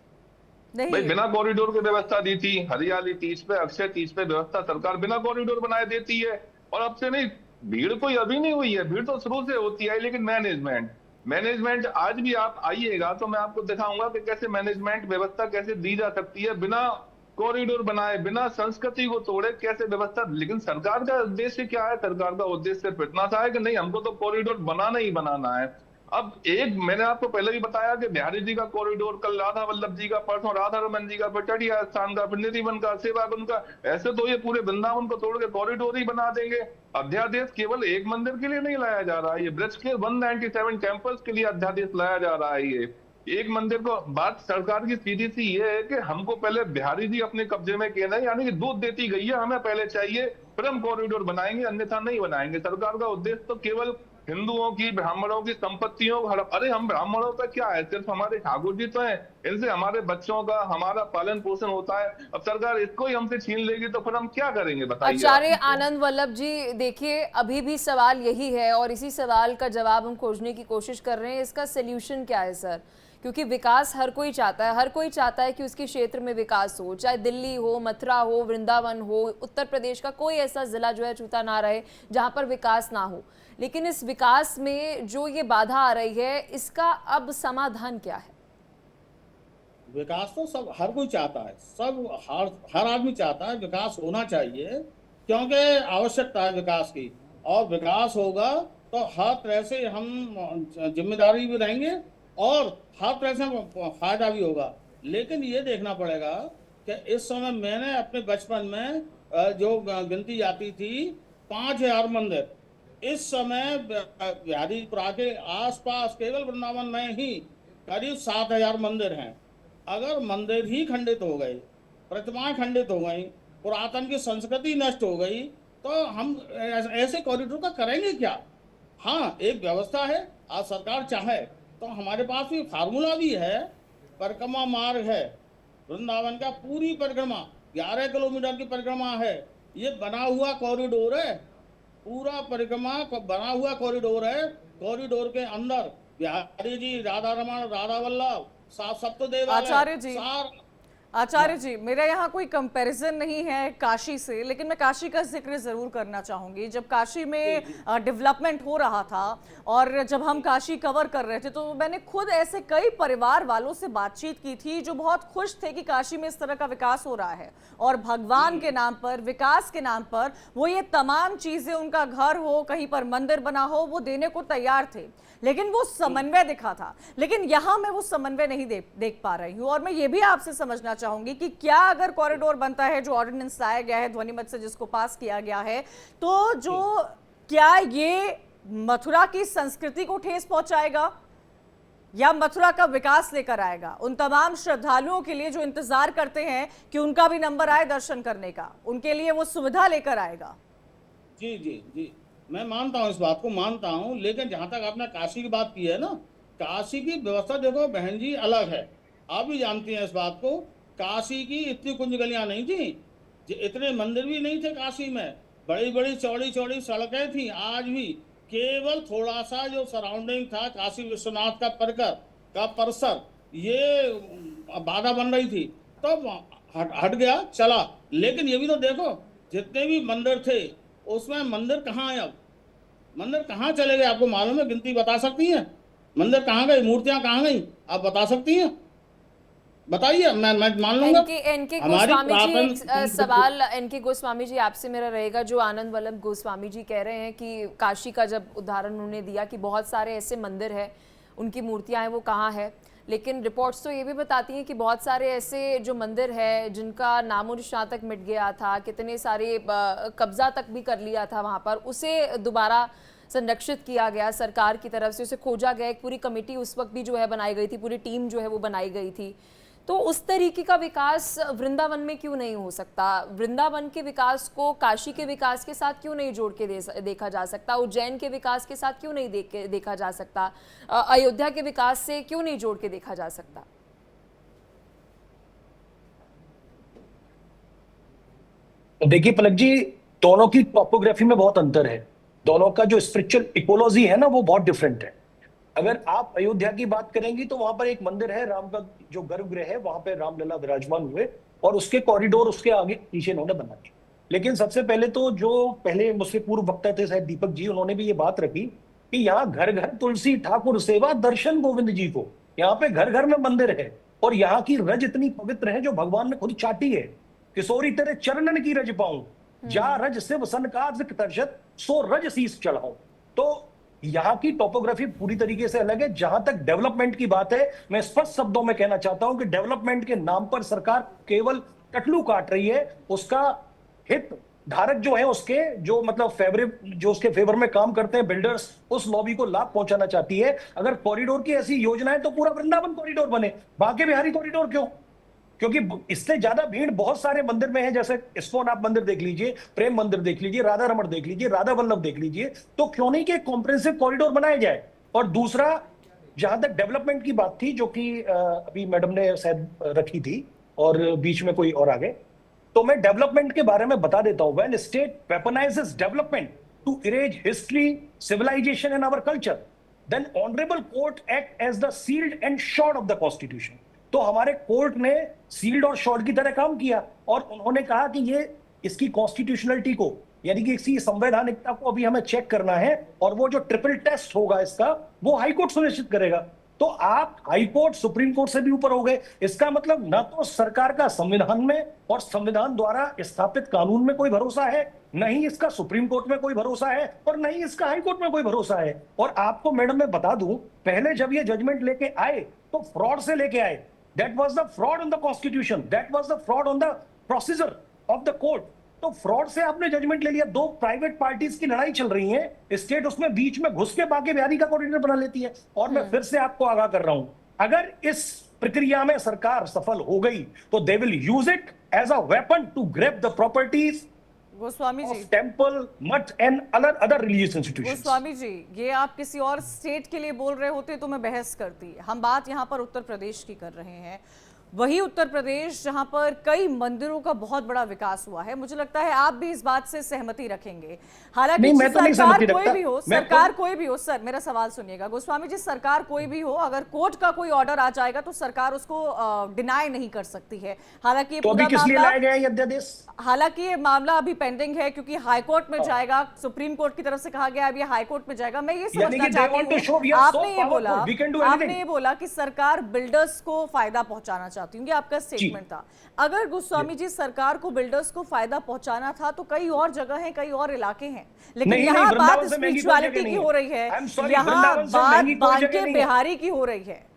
भाई बिना कॉरिडोर की व्यवस्था दी थी, हरियाली तीज पे, अक्षय तीज पे व्यवस्था सरकार बिना कॉरिडोर बनाए देती है। और अब से नहीं, भीड़ कोई अभी नहीं हुई है, भीड़ तो शुरू से होती है, लेकिन मैनेजमेंट आज भी आप आइएगा तो मैं आपको दिखाऊंगा कि कैसे मैनेजमेंट व्यवस्था कैसे दी जा सकती है बिना कॉरिडोर बनाए, बिना संस्कृति को तोड़े, कैसे व्यवस्था। लेकिन सरकार का उद्देश्य क्या है? सरकार का उद्देश्य सिर्फ इतना सा है कि नहीं, हमको तो कॉरिडोर बनाना ही बनाना है। अब एक मैंने आपको पहले भी बताया कि बिहारी जी का कॉरिडोर, कल राधा वल्लभ जी का, परसों राधा रमन जी का, फिर चटिया स्थान का, फिर निधिवन का, सेवाकुंज का, ऐसे तो ये पूरे वृंदावन को तोड़ के कॉरिडोर ही बना देंगे। अध्यादेश केवल एक मंदिर के लिए नहीं लाया जा रहा है, ये ब्रज के 197 टेम्पल्स के लिए अध्यादेश लाया जा रहा है। ये एक मंदिर को, बात सरकार की सीधी सी ये है कि हमको पहले बिहारी जी अपने कब्जे में कहना है, यानी कि दूध देती गई है, हमें पहले चाहिए, फिर हम कॉरिडोर बनाएंगे, अन्यथा नहीं बनाएंगे। सरकार का उद्देश्य तो केवल हिंदुओं की, ब्राह्मणों की संपत्तियों, अरे हम ब्राह्मणों का क्या है, सिर्फ हमारे ठाकुर जी तो हैं, इनसे हमारे बच्चों का, हमारा पालन पोषण होता है। अब सरकार इसको ही हमसे छीन लेगी तो फिर हम क्या करेंगे बताइए? आचार्य आनंद वल्लभ जी, देखिए अभी भी सवाल यही है और इसी सवाल का जवाब हम खोजने की कोशिश कर रहे हैं। इसका सल्यूशन क्या है सर? क्योंकि विकास हर कोई चाहता है, हर कोई चाहता है कि उसके क्षेत्र में विकास हो, चाहे दिल्ली हो, मथुरा हो, वृंदावन हो, उत्तर प्रदेश का कोई ऐसा जिला जो है छूता ना रहे जहां पर विकास ना हो। लेकिन इस विकास में जो ये बाधा आ रही है, इसका अब समाधान क्या है? विकास तो सब, हर कोई चाहता है, सब हर आदमी चाहता है विकास होना चाहिए, क्योंकि आवश्यकता है विकास की। और विकास होगा तो हर तरह से हम जिम्मेदारी भी रहेंगे और हर तरह से फायदा भी होगा। लेकिन ये देखना पड़ेगा कि इस समय मैंने अपने बचपन में जो गिनती जाती थी 5000 मंदिर, इस समय बिहारीपुरा के आसपास केवल वृंदावन में ही करीब 7000 मंदिर हैं। अगर मंदिर ही खंडित हो गए, प्रतिमाएं खंडित हो गई, पुरातन की संस्कृति नष्ट हो गई, तो हम ऐसे कॉरिडोर का करेंगे क्या? हाँ, एक व्यवस्था है, आज सरकार चाहे तो हमारे पास भी फार्मूला भी है, परिक्रमा मार्ग है, वृंदावन का पूरी परिक्रमा 11 किलोमीटर की परिक्रमा है, ये बना हुआ कॉरिडोर है, पूरा परिक्रमा बना हुआ कॉरिडोर है। कॉरिडोर के अंदर बिहारी जी, राधा रमन, राधा वल्लभ, सप्तदेव, आचार्य जी, आचार्य जी, मेरा यहाँ कोई कंपैरिजन नहीं है काशी से, लेकिन मैं काशी का जिक्र जरूर करना चाहूंगी। जब काशी में डेवलपमेंट हो रहा था और जब हम काशी कवर कर रहे थे, तो मैंने खुद ऐसे कई परिवार वालों से बातचीत की थी जो बहुत खुश थे कि काशी में इस तरह का विकास हो रहा है और भगवान के नाम पर, विकास के नाम पर वो ये तमाम चीजें, उनका घर हो, कहीं पर मंदिर बना हो, वो देने को तैयार थे, लेकिन वो समन्वय दिखा था। लेकिन यहां मैं वो समन्वय नहीं देख पा रही हूं। और मैं ये भी आपसे समझना चाहूंगी कि क्या अगर कॉरिडोर बनता है, जो ऑर्डिनेंस लाया गया है ध्वनिमत से, जिसको पास किया गया है, तो जो क्या ये मथुरा की संस्कृति को ठेस पहुंचाएगा या मथुरा का विकास लेकर आएगा? उन तमाम श्रद्धालुओं के लिए जो इंतजार करते हैं कि उनका भी नंबर आए दर्शन करने का, उनके लिए वो सुविधा लेकर आएगा? जी जी जी, मैं मानता हूँ, इस बात को मानता हूँ, लेकिन जहाँ तक आपने काशी की बात की है ना, काशी की व्यवस्था देखो बहन जी अलग है। आप भी जानती हैं इस बात को। काशी की इतनी कुंज गलियां नहीं थी, इतने मंदिर भी नहीं थे काशी में, बड़ी बड़ी चौड़ी चौड़ी सड़कें थी। आज भी केवल थोड़ा सा जो सराउंडिंग था, काशी विश्वनाथ का परिसर, ये बाधा बन रही थी, तब तो हट गया, चला। लेकिन ये भी तो देखो, जितने भी मंदिर थे उसमें मंदिर कहाँ है? अब मंदिर कहाँ चले गए? आपको मालूम है? गिनती बता सकती हैं? मंदिर कहाँ गई? मूर्तियां कहाँ गई? आप बता सकती हैं? बताइए, मैं मान लूंगा। एनके गोस्वामी जी, एक सवाल एनके गोस्वामी जी आपसे मेरा रहेगा। जो आनंद वल्लभ गोस्वामी जी कह रहे हैं कि काशी का जब उदाहरण उन्होंने दिया कि बहुत सारे ऐसे मंदिर हैं, उनकी मूर्तियां हैं, वो कहाँ है, लेकिन रिपोर्ट्स तो ये भी बताती हैं कि बहुत सारे ऐसे जो मंदिर है जिनका नामो निशान तक मिट गया था, कितने सारे कब्जा तक भी कर लिया था वहाँ पर, उसे दोबारा संरक्षित किया गया सरकार की तरफ से, उसे खोजा गया। एक पूरी कमेटी उस वक्त भी जो है बनाई गई थी, पूरी टीम जो है वो बनाई गई थी। तो उस तरीके का विकास वृंदावन में क्यों नहीं हो सकता? वृंदावन के विकास को काशी के विकास के साथ क्यों नहीं जोड़ के देखा जा सकता? उज्जैन के विकास के साथ क्यों नहीं देखा जा सकता? अयोध्या के विकास से क्यों नहीं जोड़ के देखा जा सकता? देखिए पलक जी, दोनों की टॉपोग्राफी में बहुत अंतर है, दोनों का जो स्पिरिचुअल इकोलॉजी है ना, वो बहुत डिफरेंट है। अगर आप अयोध्या की बात करेंगी तो वहां पर एक मंदिर है, राम का जो गर्भगृह है, वहां पर रामलला विराजमान हुए और उसके कॉरिडोर उसके आगे पीछे इन्होंने बना दिए। लेकिन सबसे पहले तो जो पहले मुझसे पूर्व वक्ता थे शायद दीपक जी, उन्होंने भी ये बात रखी कि यहाँ घर घर तुलसी ठाकुर सेवा दर्शन गोविंद जी को, यहाँ पे घर घर में मंदिर है और यहाँ की रज इतनी पवित्र है जो भगवान ने खुद चाटी है। किशोरी तेरे चरणन की रज पाऊं, जा रज शिव सनकाज तरशत, सो रज शीस चढ़ाऊं। तो यहाँ की टोपोग्राफी पूरी तरीके से अलग है। जहां तक डेवलपमेंट की बात है, मैं स्पष्ट शब्दों में कहना चाहता हूं कि डेवलपमेंट के नाम पर सरकार केवल टटलू काट रही है। उसका हित धारक जो है, उसके जो मतलब जो उसके फेवर में काम करते हैं बिल्डर्स, उस लॉबी को लाभ पहुंचाना चाहती है। अगर कॉरिडोर की ऐसी योजना है तो पूरा वृंदावन कॉरिडोर बने, बांके बिहारी कॉरिडोर क्यों? क्योंकि इससे ज्यादा भीड़ बहुत सारे मंदिर में है, जैसे इस्कॉन आप मंदिर देख लीजिए, प्रेम मंदिर देख लीजिए, राधा रमण देख लीजिए, राधा वल्लभ देख लीजिए। तो क्यों नहीं कि कॉम्प्रिहेंसिव कॉरिडोर बनाया जाए? और दूसरा, जहां तक डेवलपमेंट की बात थी, जो कि अभी मैडम ने शायद रखी थी और बीच में कोई और आ गए, तो मैं डेवलपमेंट के बारे में बता देता हूं। When state weaponises development to erase history, civilisation and our culture, then honourable court act as the shield and sword of the constitution. तो हमारे कोर्ट ने सील्ड और शॉर्ड की तरह काम किया और उन्होंने कहा कि ये इसकी कॉन्स्टिट्यूशनलिटी को, यानी कि इसकी संवैधानिकता को अभी हमें चेक करना है और वो जो ट्रिपल टेस्ट होगा इसका, वो हाईकोर्ट सुनिश्चित करेगा। तो आप हाईकोर्ट सुप्रीम कोर्ट से भी ऊपर हो गए। इसका मतलब ना तो सरकार का संविधान में और संविधान द्वारा स्थापित कानून में कोई भरोसा है, न ही इसका सुप्रीम कोर्ट में कोई भरोसा है और न ही इसका हाईकोर्ट में कोई भरोसा है। और आपको मैडम मैं बता दूं, पहले जब ये जजमेंट लेके आए तो फ्रॉड से लेके आए। That was the fraud on the constitution. That was the fraud on the procedure of the court. तो फ्रॉड से आपने जजमेंट ले लिया। दो प्राइवेट पार्टीज की लड़ाई चल रही है, स्टेट उसमें बीच में घुस के बांके बिहारी का कॉरिडोर बना लेती है। और मैं फिर से आपको आगाह कर रहा हूं, अगर इस प्रक्रिया में सरकार सफल हो गई तो they will use it as a weapon to grab the properties Goswami ji, temple, math and other religious institutions. Goswami ji, ये आप किसी और स्टेट के लिए बोल रहे होते तो मैं बहस करती। हम बात यहाँ पर उत्तर प्रदेश की कर रहे हैं। वही उत्तर प्रदेश जहां पर कई मंदिरों का बहुत बड़ा विकास हुआ है, मुझे लगता है आप भी इस बात से सहमति रखेंगे। हालांकि नहीं, मैं तो नहीं सरकार सहमति कोई रखता। भी हो, मैं सरकार कोई भी हो, सर मेरा सवाल सुनिएगा, गोस्वामी जी, सरकार कोई भी हो, अगर कोर्ट का कोई ऑर्डर आ जाएगा तो सरकार उसको डिनाई नहीं कर सकती है। हालांकि ये तो अभी पूरा किस लिए मामला, लाया गया है ये अध्यादेश? हालांकि ये मामला अभी पेंडिंग है क्योंकि हाई कोर्ट में जाएगा, सुप्रीम कोर्ट की तरफ से कहा गया अभी हाई कोर्ट में जाएगा। मैं ये समझना चाहती हूँ, आपने ये बोला कि सरकार बिल्डर्स को फायदा पहुंचाना चाहती हूँ, ये आपका स्टेटमेंट था। अगर गोस्वामी जी सरकार को बिल्डर्स को फायदा पहुंचाना था तो कई और जगह हैं, कई और इलाके हैं, लेकिन यहाँ बात स्पिरिचुअलिटी की हो रही है, यहाँ बात बांके बिहारी की हो रही है।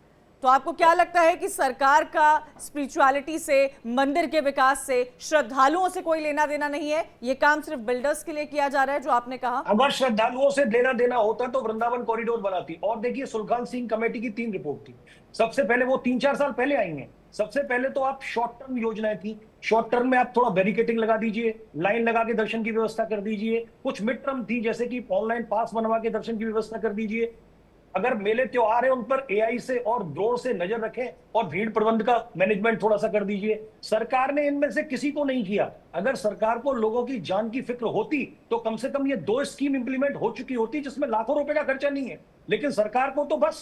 तो आपको क्या लगता है कि सरकार का स्पिरिचुअलिटी से, मंदिर के विकास से, श्रद्धालुओं से कोई लेना देना नहीं है, ये काम सिर्फ बिल्डर्स के लिए किया जा रहा है, जो आपने कहा? अगर श्रद्धालुओं से लेना देना होता तो वृंदावन कॉरिडोर बनाती। और देखिए, सुल्तान सिंह कमेटी की 3 रिपोर्ट थी। सबसे पहले वो 3-4 साल पहले आई हैं। सबसे पहले तो आप शॉर्ट टर्म योजनाएं थी, शॉर्ट टर्म में आप थोड़ा बैरिकेटिंग लगा दीजिए, लाइन लगा के दर्शन की व्यवस्था कर दीजिए। कुछ मिड टर्म थी, जैसे कि ऑनलाइन पास बनवा के दर्शन की व्यवस्था कर दीजिए। अगर मेले त्योहार है उन पर एआई से और ड्रोन से नजर रखें, और भीड़ प्रबंध का मैनेजमेंट थोड़ा सा कर दीजिए। सरकार ने इनमें से किसी को नहीं किया। अगर सरकार को लोगों की जान की फिक्र होती तो कम से कम ये 2 स्कीम इंप्लीमेंट हो चुकी होती, जिसमें लाखों रुपए का खर्चा नहीं है। लेकिन सरकार को तो बस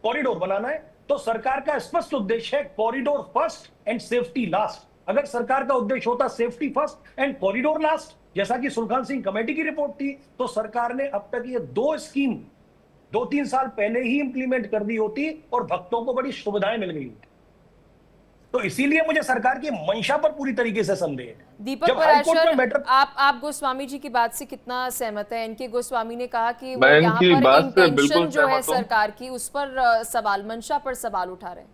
कॉरिडोर बनाना है। तो सरकार का स्पष्ट उद्देश्य है corridor first and safety last. अगर सरकार का उद्देश्य होता safety first and corridor last, जैसा कि सुल्तान सिंह कमेटी की रिपोर्ट थी, तो सरकार ने अब तक ये 2 स्कीम 2-3 साल पहले ही इंप्लीमेंट कर दी होती और भक्तों को बड़ी सुविधाएं मिल गई होती। तो इसीलिए मुझे सरकार की मंशा पर पूरी तरीके से संदेह है। दीपक पराशर, आप गोस्वामी जी की बात से कितना सहमत है? इनके गोस्वामी ने कहा कि वो यहाँ पर इंटेंशन जो है सरकार की, उस पर सवाल, मंशा पर सवाल उठा रहे हैं।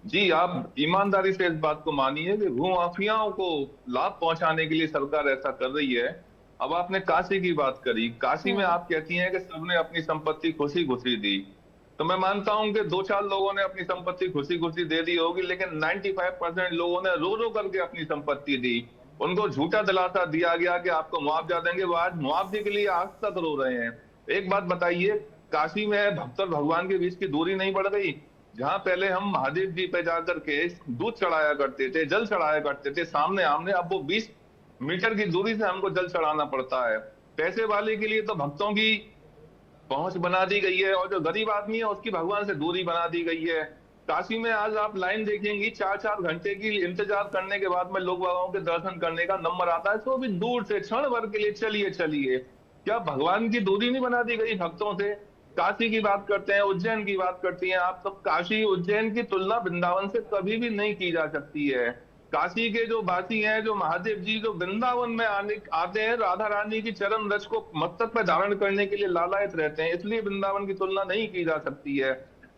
जी, आप ईमानदारी से इस बात को मानिए कि भूमाफियाओं को लाभ पहुंचाने के लिए सरकार ऐसा कर रही है। अब आपने काशी की बात करी, काशी में आप कहती हैं कि सबने अपनी संपत्ति खुशी खुशी दी, तो मैं मानता हूं कि 2-4 लोगों ने अपनी संपत्ति खुशी खुशी दे दी होगी, लेकिन 95% लोगों ने रो रो करके अपनी संपत्ति दी। उनको झूठा दिलासा दिया गया कि आपको मुआवजा देंगे, वो आज मुआवजे के लिए आज तक रो रहे हैं। एक बात बताइए, काशी में भक्त और भगवान के बीच की दूरी नहीं बढ़ गई? जहां पहले हम महादेव जी पे जाकर के दूध चढ़ाया करते थे, जल चढ़ाया करते थे सामने आमने, अब वो 20 मीटर की दूरी से हमको जल चढ़ाना पड़ता है। पैसे वाले के लिए तो भक्तों की पहुंच बना दी गई है, और जो गरीब आदमी है उसकी भगवान से दूरी बना दी गई है। काशी में आज आप लाइन देखेंगी, 4-4 घंटे की इंतजार करने के बाद में लोग बाबाओं के दर्शन करने का नंबर आता है, तो भी दूर से क्षण भर के लिए चलिए चलिए। क्या भगवान की दूरी नहीं बना दी गई भक्तों से? काशी की बात करते हैं, उज्जैन की बात करती हैं आप, तो काशी उज्जैन की तुलना वृंदावन से कभी भी नहीं की जा सकती है। काशी के जो वासी हैं, जो महादेव जी जो वृंदावन में आते हैं, राधा रानी की चरण रज को मस्तक पर धारण करने के लिए लालायित रहते हैं, इसलिए वृंदावन की तुलना नहीं की जा सकती है।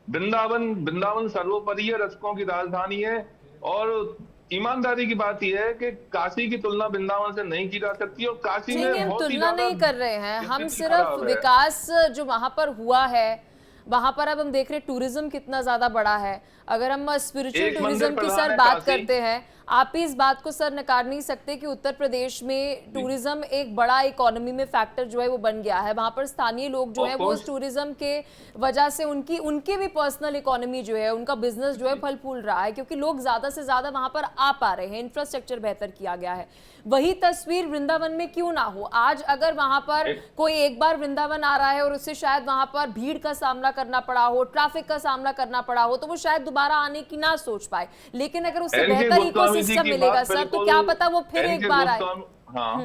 वृंदावन सर्वोपरि रजकों की राजधानी है, और ईमानदारी की बात यह है कि काशी की तुलना वृंदावन से नहीं की जा सकती। और काशी में हम तुलना नहीं कर रहे हैं, हम सिर्फ विकास जो वहां पर हुआ है, वहां पर अब हम देख रहे हैं टूरिज्म कितना ज्यादा बड़ा है। अगर हम स्पिरिचुअल टूरिज्म की सर बात करते हैं, आप भी इस बात को सर नकार नहीं सकते कि उत्तर प्रदेश में टूरिज्म एक बड़ा इकोनॉमी में फैक्टर जो है वो बन गया है। वहां पर स्थानीय लोग जो है वो उस टूरिज्म के वजह से उनकी भी पर्सनल इकोनॉमी जो है, उनका बिजनेस जो है फल फूल रहा है, क्योंकि लोग ज्यादा से ज्यादा वहां पर आ पा रहे हैं, इंफ्रास्ट्रक्चर बेहतर किया गया है। वही तस्वीर वृंदावन में क्यों ना हो? आज अगर वहां पर कोई एक बार वृंदावन आ रहा है और उससे शायद वहां पर भीड़ का सामना करना पड़ा हो, ट्रैफिक का सामना करना पड़ा हो, तो वो शायद दोबारा आने की ना सोच पाए। लेकिन अगर उसे बेहतर इकोसिस्टम मिलेगा सर, तो क्या पता वो फिर एक बार आए। हाँ,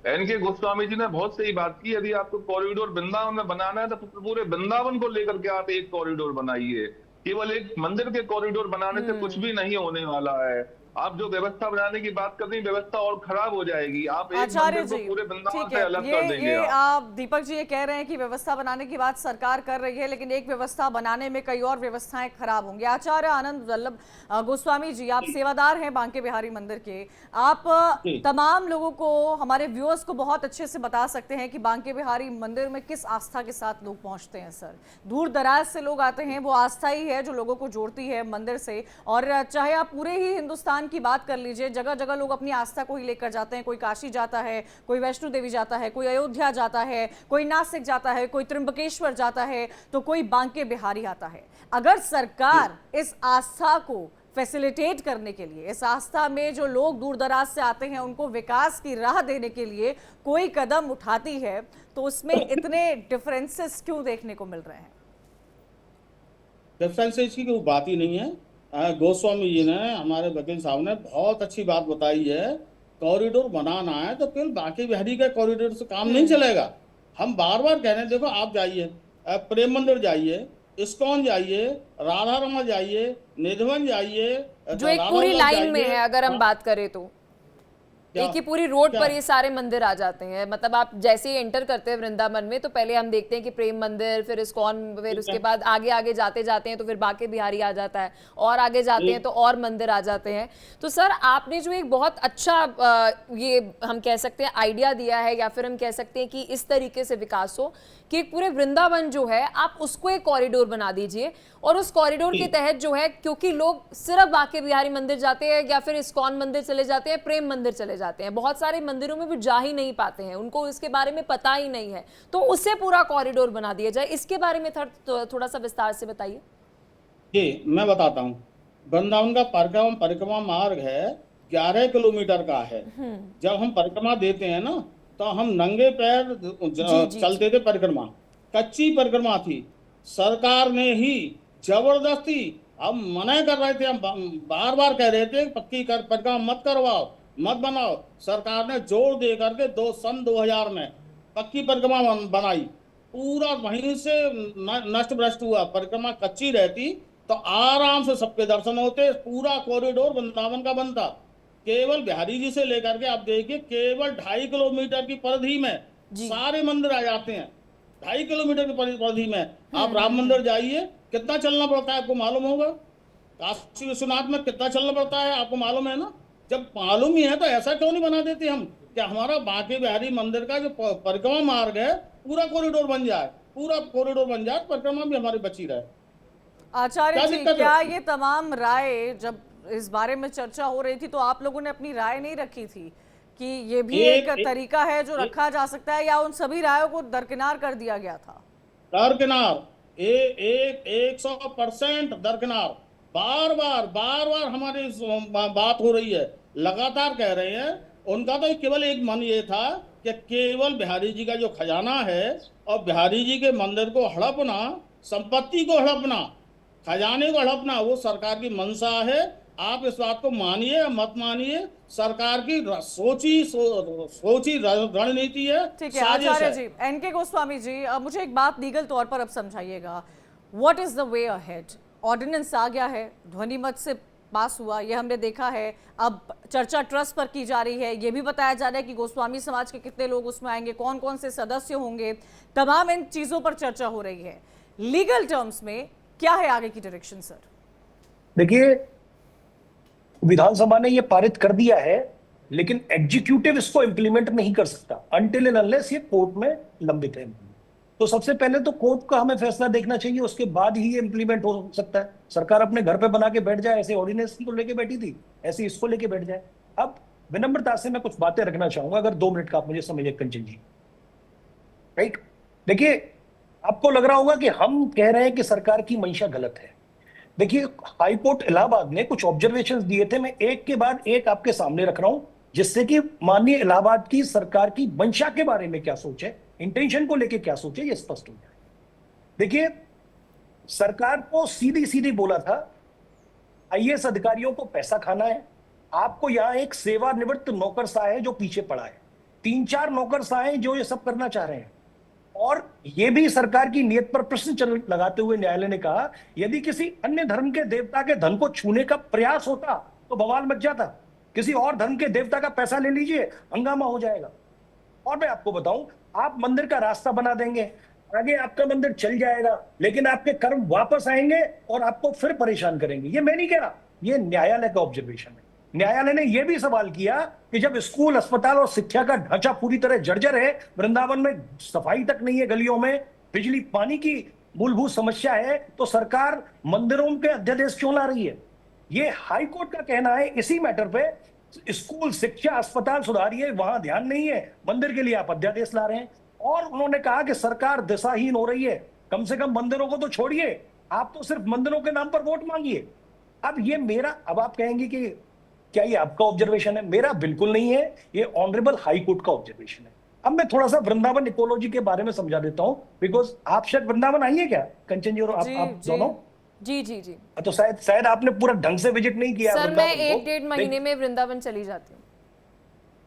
एनके गोस्वामी जी ने बहुत सही बात की। यदि आपको कॉरिडोर वृंदावन में बनाना है तो पूरे वृंदावन को लेकर के आप एक कॉरिडोर बनाइए। केवल एक मंदिर के कॉरिडोर बनाने से कुछ भी नहीं होने वाला है। आप जो व्यवस्था बनाने की बात कर रही हैं, व्यवस्था और खराब हो जाएगी। आप एक मंदिर को पूरे वृंदावन से अलग कर देंगे। आप दीपक जी ये कह रहे हैं कि व्यवस्था बनाने की बात सरकार कर रही है, लेकिन एक व्यवस्था बनाने में कई और व्यवस्थाएं खराब होंगी। आचार्य आनंद वल्लभ गोस्वामी जी, आप सेवादार हैं बांके बिहारी मंदिर के, आप तमाम लोगों को, हमारे व्यूअर्स को बहुत अच्छे से बता सकते हैं कि बांके बिहारी मंदिर में किस आस्था के साथ लोग पहुंचते हैं। सर, दूर दराज से लोग आते हैं, वो आस्था ही है जो लोगों को जोड़ती है मंदिर से। और चाहे आप पूरे ही हिंदुस्तान की बात कर लीजिए, जगह जगह लोग अपनी आस्था को ही लेकर जाते हैं। कोई काशी जाता है, कोई वैष्णो देवी जाता है, कोई अयोध्या जाता है, कोई नासिक जाता है, कोई त्र्यंबकेश्वर जाता है, तो कोई बांके बिहारी आता है। अगर सरकार इस आस्था को फैसिलिटेट करने के लिए, इस आस्था में जो लोग दूर दराज से आते हैं उनको विकास की राह देने के लिए कोई कदम उठाती है, तो उसमें इतने डिफरेंसेस क्यों देखने को मिल रहे हैं? डिफरेंसेस की कोई बात ही नहीं है। गोस्वामी जी ने, हमारे वकील साहब ने बहुत अच्छी बात बताई है। कॉरिडोर बनाना है तो फिर बाकी बिहारी के कॉरिडोर से काम नहीं चलेगा। हम बार बार कह रहे हैं, देखो आप जाइए, प्रेम मंदिर जाइए, इस्कॉन जाइए, राधा रमा जाइए, निधिवन जाइए, जो एक पूरी लाइन में है, अगर हम बात करें तो एक ही पूरी रोड पर ये सारे मंदिर आ जाते हैं। मतलब आप जैसे ही एंटर करते हैं वृंदावन में, तो पहले हम देखते हैं कि प्रेम मंदिर, फिर इस्कॉन, फिर उसके बाद आगे आगे जाते जाते हैं तो फिर बांके बिहारी आ जाता है, और आगे जाते हैं तो और मंदिर आ जाते हैं। तो सर, आपने जो एक बहुत अच्छा ये हम कह सकते हैं आइडिया दिया है, या फिर हम कह सकते हैं कि इस तरीके से विकास हो कि पूरे वृंदावन जो है आप उसको एक कॉरिडोर बना दीजिए, और उस कॉरिडोर के तहत जो है, क्योंकि लोग सिर्फ बांके बिहारी मंदिर जाते हैं या फिर इस्कॉन मंदिर चले जाते हैं, प्रेम मंदिर चले जाते हैं, बहुत सारे मंदिरों में भी जा ही नहीं पाते हैं, उनको इसके बारे में पता ही नहीं है, तो उसे पूरा कॉरिडोर बना दिया जाए। इसके बारे में थोड़ा सा विस्तार से बताइए। जी, मैं बताता हूँ। वृंदावन का परिक्रमा मार्ग है 11 किलोमीटर का है। जब हम परिक्रमा देते हैं ना, तो हम नंगे पैर चलते थे परिक्रमा, कच्ची परिक्रमा थी। सरकार ने ही जबरदस्ती, हम मना कर रहे थे, हम बार बार कह रहे थे पक्की परिक्रमा मत करवाओ, मत बनाओ। सरकार ने जोर दे करके सन 2000 में पक्की परिक्रमा बनाई। पूरा वहीं से नष्ट भ्रष्ट हुआ। परिक्रमा कच्ची रहती तो आराम से सबके दर्शन होते, पूरा कॉरिडोर वृंदावन का बनता। केवल बिहारी जी से लेकर के आप देखिए, केवल 2.5 किलोमीटर की परिधि में सारे मंदिर आ जाते हैं। 2.5 किलोमीटर की परिधि में आप राम मंदिर जाइए, कितना चलना पड़ता है आपको मालूम होगा। काशी विश्वनाथ में कितना चलना पड़ता है आपको मालूम है ना। जब मालूम ही है तो ऐसा क्यों नहीं बना देते हम कि हमारा बांके बिहारी मंदिर का जो परिक्रमा मार्ग है पूरा कॉरिडोर बन जाए, पूरा कॉरिडोर बन जाए, परिक्रमा भी हमारी बची रहे। आचार्य जी, क्या ये तमाम राय जब इस बारे में चर्चा हो रही थी तो आप लोगों ने अपनी राय नहीं रखी थी कि ये भी एक तरीका है जो रखा जा सकता है, या उन सभी रायों को दरकिनार कर दिया गया था? दरकिनार, 100% दरकिनार। बार बार हमारी बात हो रही है, लगातार कह रहे हैं। उनका तो केवल एक मन ये था कि केवल बिहारी जी का जो खजाना है और बिहारी जी के मंदिर को हड़पना, संपत्ति को हड़पना, खजाने को हड़पना, वो सरकार की मंशा है। आप इस बात को मानिए या मत मानिए, सरकार की सोची रणनीति है। ठीक है आचार्य जी, एनके गोस्वामी जी, मुझे एक बात लीगल तौर पर अब समझाइएगा। What is the way ahead? Ordinance आ गया है, ध्वनि मत से पास हुआ, ये हमने देखा है। अब चर्चा ट्रस्ट पर की जा रही है, ये भी बताया जा रहा है कि गोस्वामी समाज के कितने लोग उसमें आएंगे, कौन कौन से सदस्य होंगे, तमाम इन चीजों पर चर्चा हो रही है। लीगल टर्म्स में क्या है आगे की डायरेक्शन सर? देखिए, विधानसभा ने ये पारित कर दिया है, लेकिन एग्जीक्यूटिव इसको इंप्लीमेंट नहीं कर सकता अनटिल एंड अनलेस ये कोर्ट में लंबित है। तो सबसे पहले तो कोर्ट का हमें फैसला देखना चाहिए, उसके बाद ही ये इंप्लीमेंट हो सकता है। सरकार अपने घर पे बना के बैठ जाए, ऐसे ऑर्डिनेंस को लेके बैठी थी, ऐसे इसको लेके बैठ जाए। अब विनम्रता से मैं कुछ बातें रखना चाहूंगा, अगर 2 मिनट का आप मुझे समझिए कंचन जी। राइट, देखिए, आपको लग रहा होगा कि हम कह रहे हैं कि सरकार की मंशा गलत है। देखिए, हाईकोर्ट इलाहाबाद ने कुछ ऑब्जर्वेशंस दिए थे, मैं एक के बाद एक आपके सामने रख रहा हूं, जिससे कि माननीय इलाहाबाद की सरकार की मंशा के बारे में क्या सोच है, इंटेंशन को लेके क्या सोच है, ये स्पष्ट हो जाए। देखिए, सरकार को सीधी सीधी बोला था, आईएएस अधिकारियों को पैसा खाना है, आपको यहां एक सेवानिवृत्त नौकरशाह है जो पीछे पड़ा है, 3-4 नौकरशाह हैं जो ये सब करना चाह रहे हैं। और यह भी सरकार की नीयत पर प्रश्न लगाते हुए न्यायालय ने कहा, यदि किसी अन्य धर्म के देवता के धन को छूने का प्रयास होता तो बवाल मच जाता, किसी और धर्म के देवता का पैसा ले लीजिए, हंगामा हो जाएगा। और मैं आपको बताऊं, आप मंदिर का रास्ता बना देंगे, आगे आपका मंदिर चल जाएगा, लेकिन आपके कर्म वापस आएंगे और आपको फिर परेशान करेंगे। ये मैं नहीं कह रहा, ये न्यायालय का ऑब्जर्वेशन है। न्यायालय ने यह भी सवाल किया कि जब स्कूल, अस्पताल और शिक्षा का ढांचा पूरी तरह जर्जर है, वृंदावन में सफाई तक नहीं है, गलियों में बिजली पानी की मूलभूत समस्या है, तो सरकार मंदिरों के अध्यादेश क्यों ला रही है? ये हाईकोर्ट का कहना है। इसी मैटर पे स्कूल, शिक्षा, अस्पताल सुधारिए, वहां ध्यान नहीं है, मंदिर के लिए आप अध्यादेश ला रहे हैं। और उन्होंने कहा कि सरकार दिशाहीन हो रही है, कम से कम मंदिरों को तो छोड़िए, आप तो सिर्फ मंदिरों के नाम पर वोट मांगिए। अब ये मेरा, अब आप कहेंगे कि क्या ये आपका ऑब्जर्वेशन है? मेरा बिल्कुल नहीं है, ये ऑनरेबल हाई कोर्ट का ऑब्जर्वेशन है। अब मैं थोड़ा सा वृंदावन इकोलॉजी के बारे में समझा देता हूं, बिकॉज आप शायद वृंदावन आई है क्या कंचन जी और आप दोनों? जी जी जी। तो शायद आपने पूरा ढंग से विजिट नहीं किया सर। मैं 1-1.5 महीने में वृंदावन चली जाती हूँ।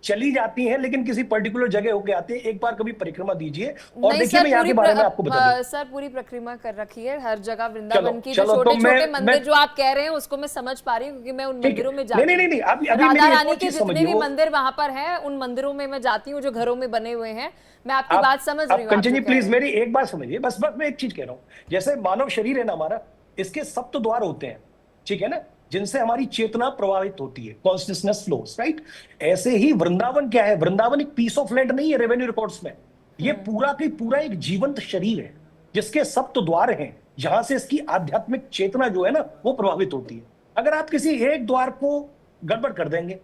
चली जाती हैं, लेकिन किसी पर्टिकुलर जगह होके आते हैं। एक बार कभी परिक्रमा दीजिए और देखिए मैं यहाँ के बारे में आपको बता दूं। सर पूरी परिक्रमा कर रखी है हर जगह वृंदावन की। जो छोटे छोटे मंदिर जो आप कह रहे हैं उसको मैं समझ पा रही हूँ, क्योंकि मैं उन मंदिरों में जाती हूँ। नहीं, राधा रानी के जितने भी मंदिर वहां पर हैं उन मंदिरों में मैं जाती हूँ जो घरों में बने हुए हैं। मैं आपकी बात समझ रही हूँ। कंचन जी प्लीज मेरी एक बात समझिए, बस मैं एक चीज कह रहा हूँ। जैसे मानव शरीर है ना हमारा, इसके सप्त द्वार होते हैं, ठीक है ना, जिनसे हमारी चेतना प्रभावित होती है, कॉन्शियसनेस फ्लोस, राइट। ऐसे ही वृंदावन क्या है? वृंदावन एक पीस ऑफ लैंड नहीं है रेवेन्यू रिकॉर्ड्स में। ये पूरा की पूरा एक जीवंत शरीर है जिसके सप्त द्वार हैं, जहां से इसकी आध्यात्मिक चेतना जो है ना वो प्रभावित होती है। अगर आप किसी एक द्वार को गड़बड़ कर देंगे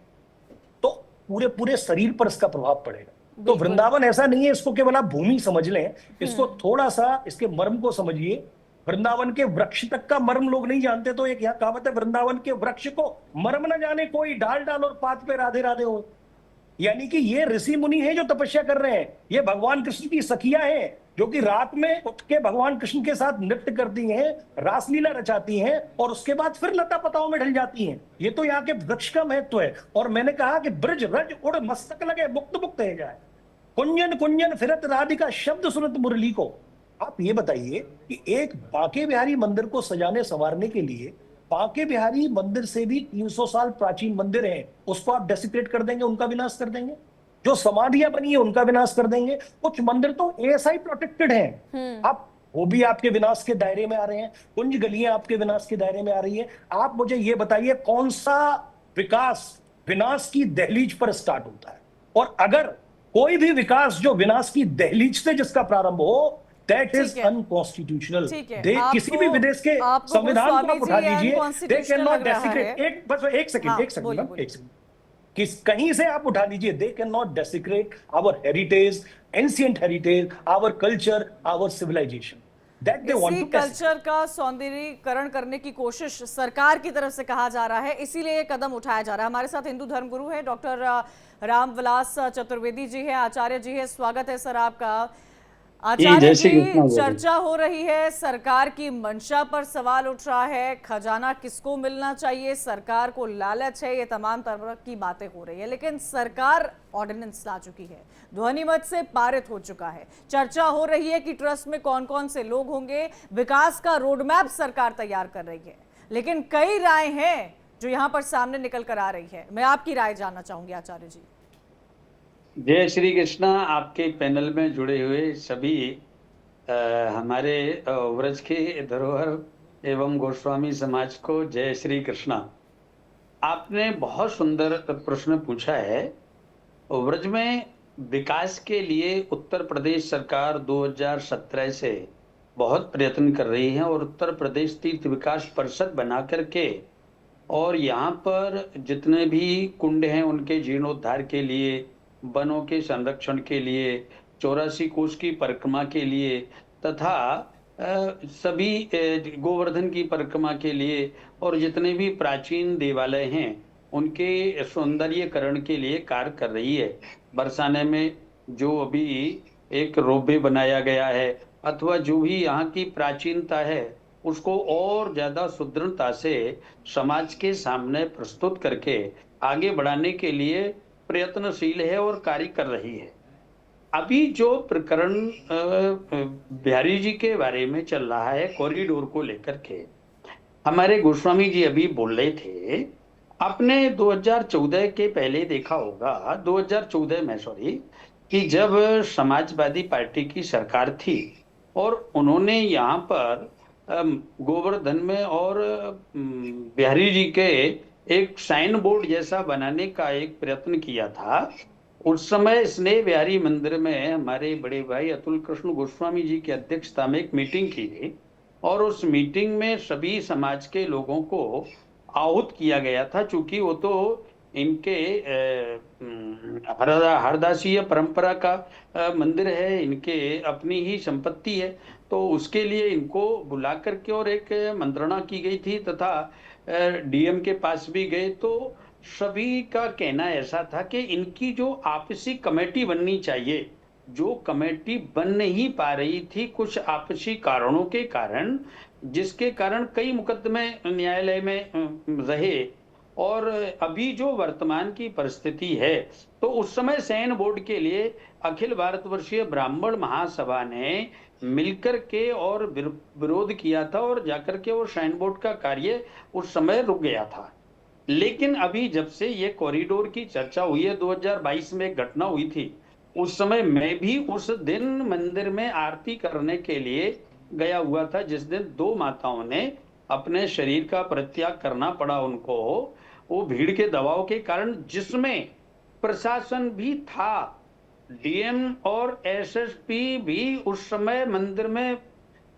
तो पूरे पूरे शरीर पर इसका प्रभाव पड़ेगा। तो वृंदावन ऐसा नहीं है इसको केवल आप भूमि समझ लें, इसको थोड़ा सा इसके मर्म को समझिए। वृंदावन के वृक्ष तक का मर्म लोग नहीं जानते, तो एक यहाँ कहावत है, वृंदावन के वृक्ष को मर्म न जाने कोई, डाल डाल और पात पे राधे राधे हो। यानी कि ये ऋषि मुनि हैं जो तपस्या कर रहे हैं, ये भगवान कृष्ण की सखियां हैं जो कि रात में उठ के भगवान कृष्ण के साथ नृत्य करती हैं, रासलीला रचाती हैं और उसके बाद फिर लता पताओं में ढल जाती हैं। ये तो यहाँ के वृक्ष का महत्व है। और मैंने कहा कि ब्रज रज उड़ मस्तक लगे, मुक्त मुक्त है जाए, कुंजन कुंजन फिरत राधिका शब्द सुनत मुरली को। आप ये बताइए कि एक बांके बिहारी मंदिर को सजाने संवारने के लिए, बांके बिहारी मंदिर से भी 300 साल प्राचीन मंदिर हैं, उसको आप डेसिक्रेट कर देंगे, उनका विनाश कर देंगे। जो समाधियां बनी है उनका विनाश कर देंगे। कुछ मंदिर तो एएसआई प्रोटेक्टेड हैं, आप वो भी आपके विनाश के दायरे में आ रहे हैं। कुंज गलियां आपके विनाश के दायरे में आ रही है। आप मुझे ये बताइए कौन सा विकास विनाश की दहलीज पर स्टार्ट होता है? और अगर कोई भी विकास जो विनाश की दहलीज से जिसका प्रारंभ हो, दैट इज अनकॉन्स्टिट्यूशनल। किसी भी विदेश के संविधान को आप उठा लीजिए, दे कैन नॉट डेसिक्रेट, एक सेकंड कहीं से आप उठा लीजिए, they can not desecrate our heritage, ancient heritage, our culture, our civilisation. इसी कल्चर का सौंदर्यीकरण करने की कोशिश सरकार की तरफ से कहा जा रहा है, इसीलिए ये कदम उठाया जा रहा है। हमारे साथ हिंदू धर्मगुरु है डॉक्टर रामविलास चतुर्वेदी जी है, आचार्य जी है, स्वागत है सर आपका। आचार्य जी, चर्चा हो रही है, सरकार की मंशा पर सवाल उठ रहा है, खजाना किसको मिलना चाहिए, सरकार को लालच है, ये तमाम तरह की बातें हो रही है। लेकिन सरकार ऑर्डिनेंस ला चुकी है, ध्वनिमत से पारित हो चुका है। चर्चा हो रही है कि ट्रस्ट में कौन कौन से लोग होंगे, विकास का रोडमैप सरकार तैयार कर रही है। लेकिन कई राय हैं जो यहाँ पर सामने निकल कर आ रही है। मैं आपकी राय जानना चाहूंगी आचार्य जी। जय श्री कृष्णा। आपके पैनल में जुड़े हुए सभी हमारे व्रज के धरोहर एवं गोस्वामी समाज को जय श्री कृष्णा। आपने बहुत सुंदर प्रश्न पूछा है। व्रज में विकास के लिए उत्तर प्रदेश सरकार 2017 से बहुत प्रयत्न कर रही है और उत्तर प्रदेश तीर्थ विकास परिषद बना करके और यहाँ पर जितने भी कुंड हैं उनके जीर्णोद्धार के लिए, वनों के संरक्षण के लिए, 84 कोस की परिक्रमा के लिए तथा सभी गोवर्धन की परिक्रमा के लिए और जितने भी प्राचीन देवालय हैं उनके सौंदर्यीकरण के लिए कार्य कर रही है। बरसाने में जो अभी एक रोपवे बनाया गया है अथवा जो भी यहाँ की प्राचीनता है उसको और ज्यादा सुदृढ़ता से समाज के सामने प्रस्तुत करके आगे बढ़ाने के लिए प्रयत्नशील है और कार्य कर रही है। अभी जो प्रकरण बिहारी जी के बारे में चल रहा है कॉरिडोर को लेकर के, हमारे गोस्वामी जी अभी बोल रहे थे, आपने 2014 के पहले देखा होगा, 2014 में कि जब समाजवादी पार्टी की सरकार थी और उन्होंने यहाँ पर गोवर्धन में और बिहारी जी के एक साइन बोर्ड जैसा बनाने का एक प्रयत्न किया था। उस समय स्नेह बिहारी मंदिर में हमारे बड़े भाई अतुल कृष्ण गोस्वामी जी की अध्यक्षता में एक मीटिंग की गई और उस मीटिंग में सभी समाज के लोगों को आहूत किया गया था। चूंकि वो तो इनके हरदासीय परंपरा का मंदिर है, इनके अपनी ही संपत्ति है, तो उसके लिए इनको बुला करके और एक मंत्रणा की गई थी तथा डीएम के पास भी गए तो सभी का कहना ऐसा था कि इनकी जो आपसी कमेटी बननी चाहिए, जो कमेटी बन नहीं पा रही थी कुछ आपसी कारणों के कारण, जिसके कारण कई मुकदमे न्यायालय में रहे। और अभी जो वर्तमान की परिस्थिति है, तो उस समय सैन बोर्ड के लिए अखिल भारतवर्षीय ब्राह्मण महासभा ने मिलकर के और विरोध किया था और जाकर के वो सैन बोर्ड का कार्य उस समय रुक गया था। लेकिन अभी जब से ये कॉरिडोर की चर्चा हुई है, 2022 में एक घटना हुई थी, उस समय मैं भी उस दिन मंदिर में आरती करने के लिए गया हुआ था, जिस दिन 2 माताओं ने अपने शरीर का परित्याग करना पड़ा उनको, वो भीड़ के दबाव के कारण, जिसमें प्रशासन भी था, डीएम और एसएसपी भी उस समय मंदिर में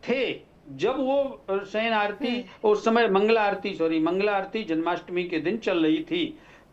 थे। जब वो शयन आरती, उस समय मंगला आरती जन्माष्टमी के दिन चल रही थी,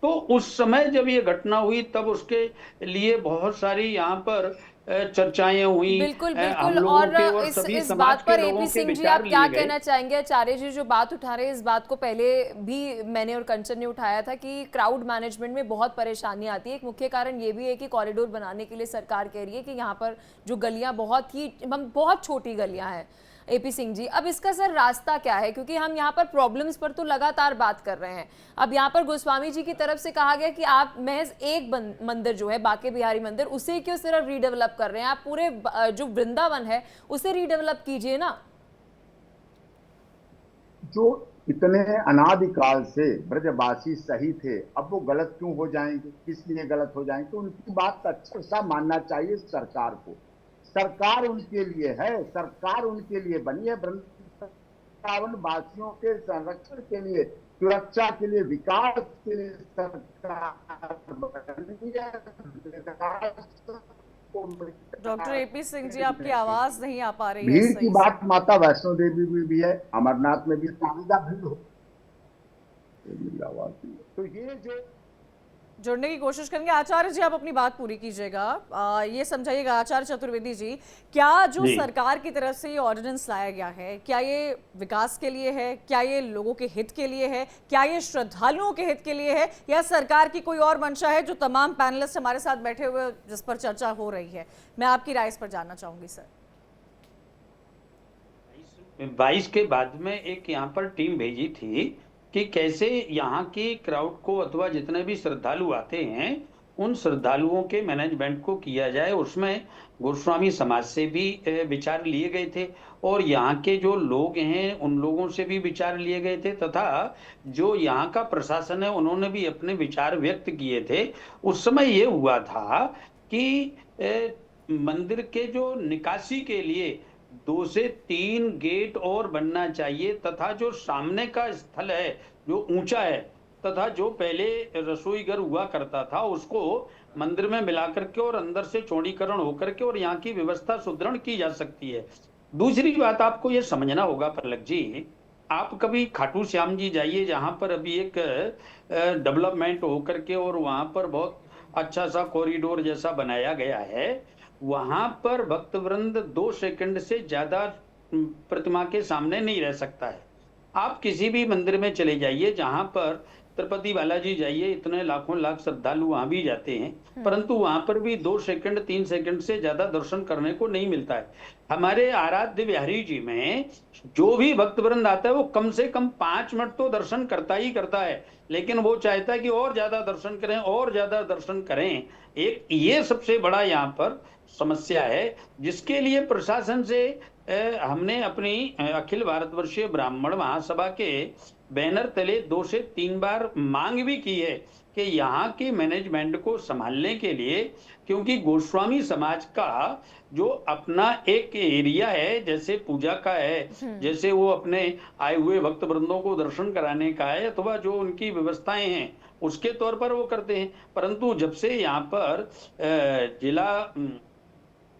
तो उस समय जब ये घटना हुई तब उसके लिए बहुत सारी यहाँ पर चर्चाएं हुई। बिल्कुल बिल्कुल। और इस बात पर एपी सिंह जी आप क्या कहना चाहेंगे? आचार्य जी जो बात उठा रहे हैं, इस बात को पहले भी मैंने और कंचन ने उठाया था कि क्राउड मैनेजमेंट में बहुत परेशानी आती है। एक मुख्य कारण ये भी है कि कॉरिडोर बनाने के लिए सरकार कह रही है कि यहाँ पर जो गलियां बहुत छोटी गलियां हैं। एपी सिंह जी, अब इसका सर रास्ता क्या है? क्योंकि हम यहाँ पर प्रॉब्लम्स पर तो लगातार बात कर रहे हैं। अब यहाँ पर गोस्वामी जी की तरफ से कहा गया कि आप महज एक मंदिर जो है बांके बिहारी मंदिर, उसे क्यों सिर्फ रीडेवलप कर रहे हैं? आप पूरे जो वृंदावन है उसे रीडेवलप कीजिए ना। जो इतने अनादिकाल से ब्रजवासी सही थे, अब वो गलत क्यों हो जाएंगे? किस लिए गलत हो जाएंगे? तो उनकी बात अक्षर सा मानना चाहिए सरकार को। सरकार उनके लिए है, सरकार उनके लिए बनी है। वृंदावन वासियों के संरक्षण के लिए, सुरक्षा के लिए, विकास के लिए सरकार बनी है। डॉक्टर एपी सिंह जी, आपकी आवाज नहीं आ पा रही है। भीड़ की बात माता वैष्णो देवी में भी है, अमरनाथ में भी ज्यादा भीड़ हो। तो ये जो जुड़ने की कोशिश करेंगे। आचार्य जी आप अपनी बात पूरी कीजिएगा। ये समझाइएगा आचार्य चतुर्वेदी जी, क्या जो सरकार की तरफ से ये ऑर्डिनेंस लाया गया है, क्या ये विकास के लिए है? क्या ये लोगों के हित के लिए है? क्या ये श्रद्धालुओं के हित के लिए है? या सरकार की कोई और मंशा है जो तमाम पैनलिस्ट हमारे साथ बैठे हुए जिस पर चर्चा हो रही है? मैं आपकी राय इस पर जानना चाहूंगी सर। 22 के बाद में एक यहाँ पर टीम भेजी थी कि कैसे यहाँ की क्राउड को अथवा जितने भी श्रद्धालु आते हैं उन श्रद्धालुओं के मैनेजमेंट को किया जाए। उसमें गोस्वामी समाज से भी विचार लिए गए थे और यहाँ के जो लोग हैं उन लोगों से भी विचार लिए गए थे, तथा जो यहाँ का प्रशासन है उन्होंने भी अपने विचार व्यक्त किए थे। उस समय ये हुआ था कि मंदिर के जो निकासी के लिए 2 से 3 गेट और बनना चाहिए, तथा जो सामने का स्थल है जो ऊंचा है, तथा जो पहले रसोई घर हुआ करता था उसको मंदिर में मिलाकर के और अंदर से चौड़ीकरण होकर के और यहाँ की व्यवस्था सुदृढ़ की जा सकती है। दूसरी बात आपको ये समझना होगा पलक जी, आप कभी खाटू श्याम जी जाइए, जहाँ पर अभी एक डेवलपमेंट होकर के और वहाँ पर बहुत अच्छा सा कॉरिडोर जैसा बनाया गया है। वहां पर भक्तवृंद 2 सेकंड से ज्यादा प्रतिमा के सामने नहीं रह सकता है। आप किसी भी मंदिर में चले जाइए, जहां पर तिरुपति बालाजी जाइए, इतने लाखों लाख श्रद्धालु वहां भी जाते हैं, परंतु वहां पर भी 2 सेकंड 3 सेकंड से ज्यादा दर्शन करने को नहीं मिलता है। हमारे आराध्य बिहारी जी में जो भी भक्तवृंद आता है वो कम से कम 5 मिनट तो दर्शन करता ही करता है, लेकिन वो चाहता है कि और ज्यादा दर्शन करें और ज्यादा दर्शन करें। एक ये सबसे बड़ा यहाँ पर समस्या है, जिसके लिए प्रशासन से हमने अपनी अखिल भारतवर्षीय ब्राह्मण महासभा के बैनर तले 2 से 3 बार मांग भी की है कि यहाँ के मैनेजमेंट को संभालने के लिए, क्योंकि गोस्वामी समाज का जो अपना एक एरिया है, जैसे पूजा का है, जैसे वो अपने आए हुए भक्त वृंदों को दर्शन कराने का है, अथवा जो उनकी व्यवस्थाएं हैं उसके तौर पर वो करते हैं। परंतु जब से यहाँ पर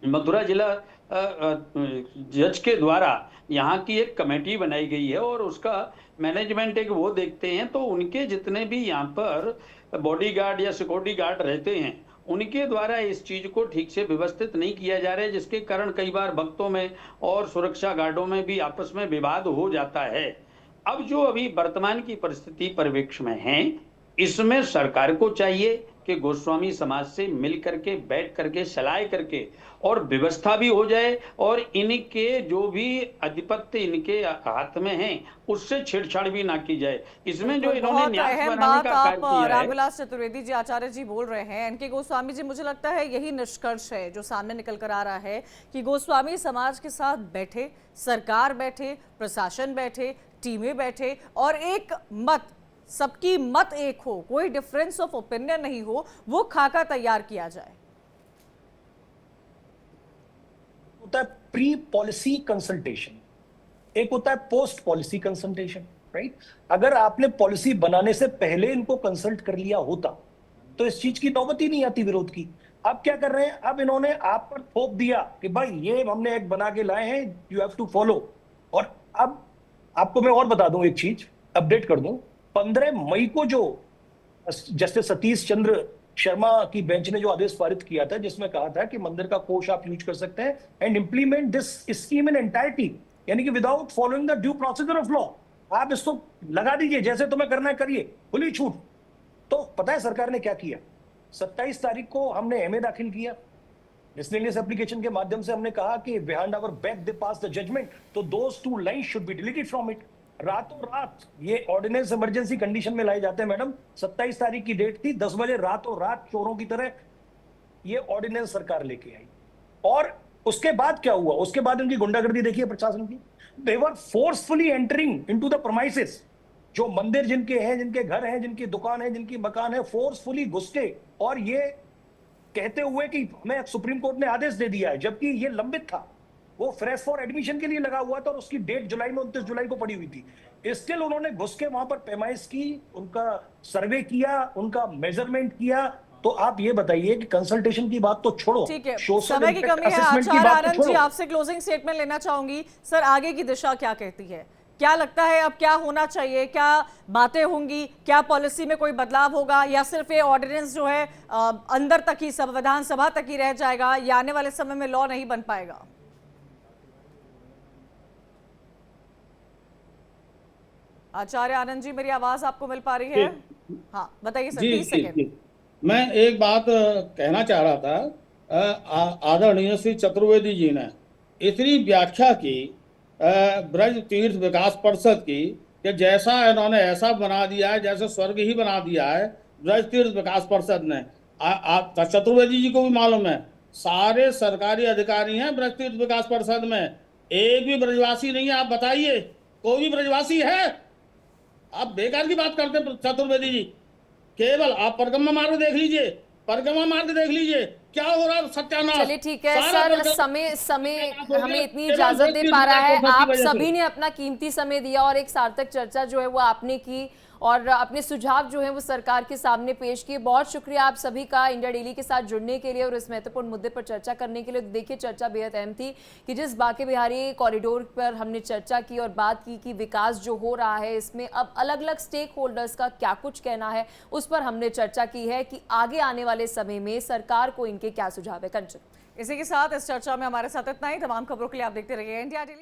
मथुरा जिला जज के द्वारा यहाँ की एक कमेटी बनाई गई है और उसका मैनेजमेंट एक वो देखते हैं, तो उनके जितने भी यहाँ पर बॉडीगार्ड या सिक्योरिटी गार्ड रहते हैं उनके द्वारा इस चीज को ठीक से व्यवस्थित नहीं किया जा रहा है, जिसके कारण कई बार भक्तों में और सुरक्षा गार्डों में भी आपस में विवाद हो जाता है। अब जो अभी वर्तमान की परिस्थिति परिवेक्ष में है, इसमें सरकार को चाहिए कि गोस्वामी समाज से मिल करके बैठ करके सलाह करके और व्यवस्था भी हो जाए और इनके जो भी आधिपत्य इनके हाथ में है उससे छेड़छाड़ भी ना की जाए। इसमें जो इन्होंने बहुत न्यास अहम बनाने बात का कार्य आप किया है, रामविलास चतुर्वेदी जी, आचार्य जी बोल रहे हैं। एनके गोस्वामी जी, मुझे लगता है यही निष्कर्ष है जो सामने निकल कर आ रहा है कि गोस्वामी समाज के साथ बैठे, सरकार बैठे, प्रशासन बैठे, टीमें बैठे और एक मत, सबकी मत एक हो, कोई डिफरेंस ऑफ ओपिनियन नहीं हो, वो खाका तैयार किया जाए। होता है प्री पॉलिसी कंसल्टेशन, एक होता है पोस्ट पॉलिसी कंसल्टेशन, राइट। अगर आपने पॉलिसी बनाने से पहले इनको कंसल्ट कर लिया होता तो इस चीज की नौबत ही नहीं आती विरोध की। अब क्या कर रहे हैं, अब इन्होंने आप पर थोप दिया कि भाई ये हमने एक बना के लाए हैं, यू हैव टू फॉलो। और अब आपको मैं और बता दूं, एक चीज अपडेट कर दूं, 15 मई को जो जस्टिस सतीश चंद्र शर्मा की बेंच ने जो आदेश पारित किया था, जिसमें कहा था कि मंदिर का कोष आप यूज कर सकते हैं and implement this scheme in entirety, यानी कि without following the due procedure of law, आप इसको लगा दीजिए, जैसे तुम्हें करना है करिए, खुली छूट। तो पता है सरकार ने क्या किया, 27 तारीख को हमने एमए दाखिल किया, मिसलेनियस एप्लीकेशन के माध्यम से हमने कहा कि behind our back they pass the judgement, तो those 2 lines should be deleted from it. रातों रात ये ऑर्डिनेंस इमरजेंसी कंडीशन में लाए जाते हैं मैडम। 27 तारीख की डेट थी, 10 बजे रातों रात चोरों की तरह ये ऑर्डिनेंस सरकार लेके आई। और उसके बाद क्या हुआ, उसके बाद उनकी गुंडागर्दी देखिए प्रशासन की। They were forcefully entering into the premises, जो मंदिर जिनके हैं, जिनके घर हैं, जिनकी दुकान है, जिनकी मकान है, फोर्सफुली घुस के और ये कहते हुए कि हमें सुप्रीम कोर्ट ने आदेश दे दिया है, जबकि ये लंबित था, वो फ्रेश फॉर एडमिशन के लिए लगा हुआ था और उसकी डेट जुलाई में 29 जुलाई को पड़ी हुई थी। स्टिल उन्होंने घुस के वहां पर पैमाइश की, उनका सर्वे किया, उनका मेजरमेंट किया। तो आप ये बताइए कि कंसल्टेशन की बात तो छोड़ो, ठीक है, सोशल समय की इम्पैक्ट कमी है। असेसमेंट की आचार्य बात तो आनंद जी, छोड़ो। आपसे क्लोजिंग स्टेटमेंट लेना चाहूंगी। सर, आगे की दिशा क्या कहती है, क्या लगता है अब क्या होना चाहिए, क्या बातें होंगी, क्या पॉलिसी में कोई बदलाव होगा, या सिर्फ ये ऑर्डिनेंस जो है अंदर तक ही, संविधान सभा तक ही रह जाएगा, या आने वाले समय में लॉ नहीं बन पाएगा? आचार्य आनंद जी, मेरी आवाज आपको मिल पा रही है? हाँ, बताइए सर, 30 सेकंड। मैं एक बात कहना चाह रहा था, आदरणीय श्री चतुर्वेदी जी ने इतनी व्याख्या की ब्रज तीर्थ विकास परिषद की कि जैसा इन्होंने ऐसा बना दिया है जैसे स्वर्ग ही बना दिया है ब्रज तीर्थ विकास परिषद ने। चतुर्वेदी जी को भी मालूम है, सारे सरकारी अधिकारी हैं ब्रज तीर्थ विकास परिषद में, एक भी ब्रजवासी नहीं है। आप बताइए, कोई भी ब्रजवासी है? आप बेकार की बात करते हैं चतुर्वेदी जी। केवल आप परिक्रमा मार्ग देख लीजिए, परिक्रमा मार्ग देख लीजिए, क्या हो रहा है, सत्यानाश। चलिए ठीक है सर, समय हमें इतनी इजाजत दे पा रहा है। आप सभी ने अपना कीमती समय दिया और एक सार्थक चर्चा जो है वो आपने की और अपने सुझाव जो है वो सरकार के सामने पेश किए। बहुत शुक्रिया आप सभी का इंडिया डेली के साथ जुड़ने के लिए और इस महत्वपूर्ण मुद्दे पर चर्चा करने के लिए। देखिए, चर्चा बेहद अहम थी कि जिस बांके बिहारी कॉरिडोर पर हमने चर्चा की और बात की कि विकास जो हो रहा है इसमें अब अलग अलग स्टेक होल्डर्स का क्या कुछ कहना है, उस पर हमने चर्चा की है कि आगे आने वाले समय में सरकार को इनके क्या सुझाव है। कंचन, इसी के साथ इस चर्चा में हमारे साथ इतना ही। तमाम खबरों के लिए आप देखते रहिए इंडिया डेली।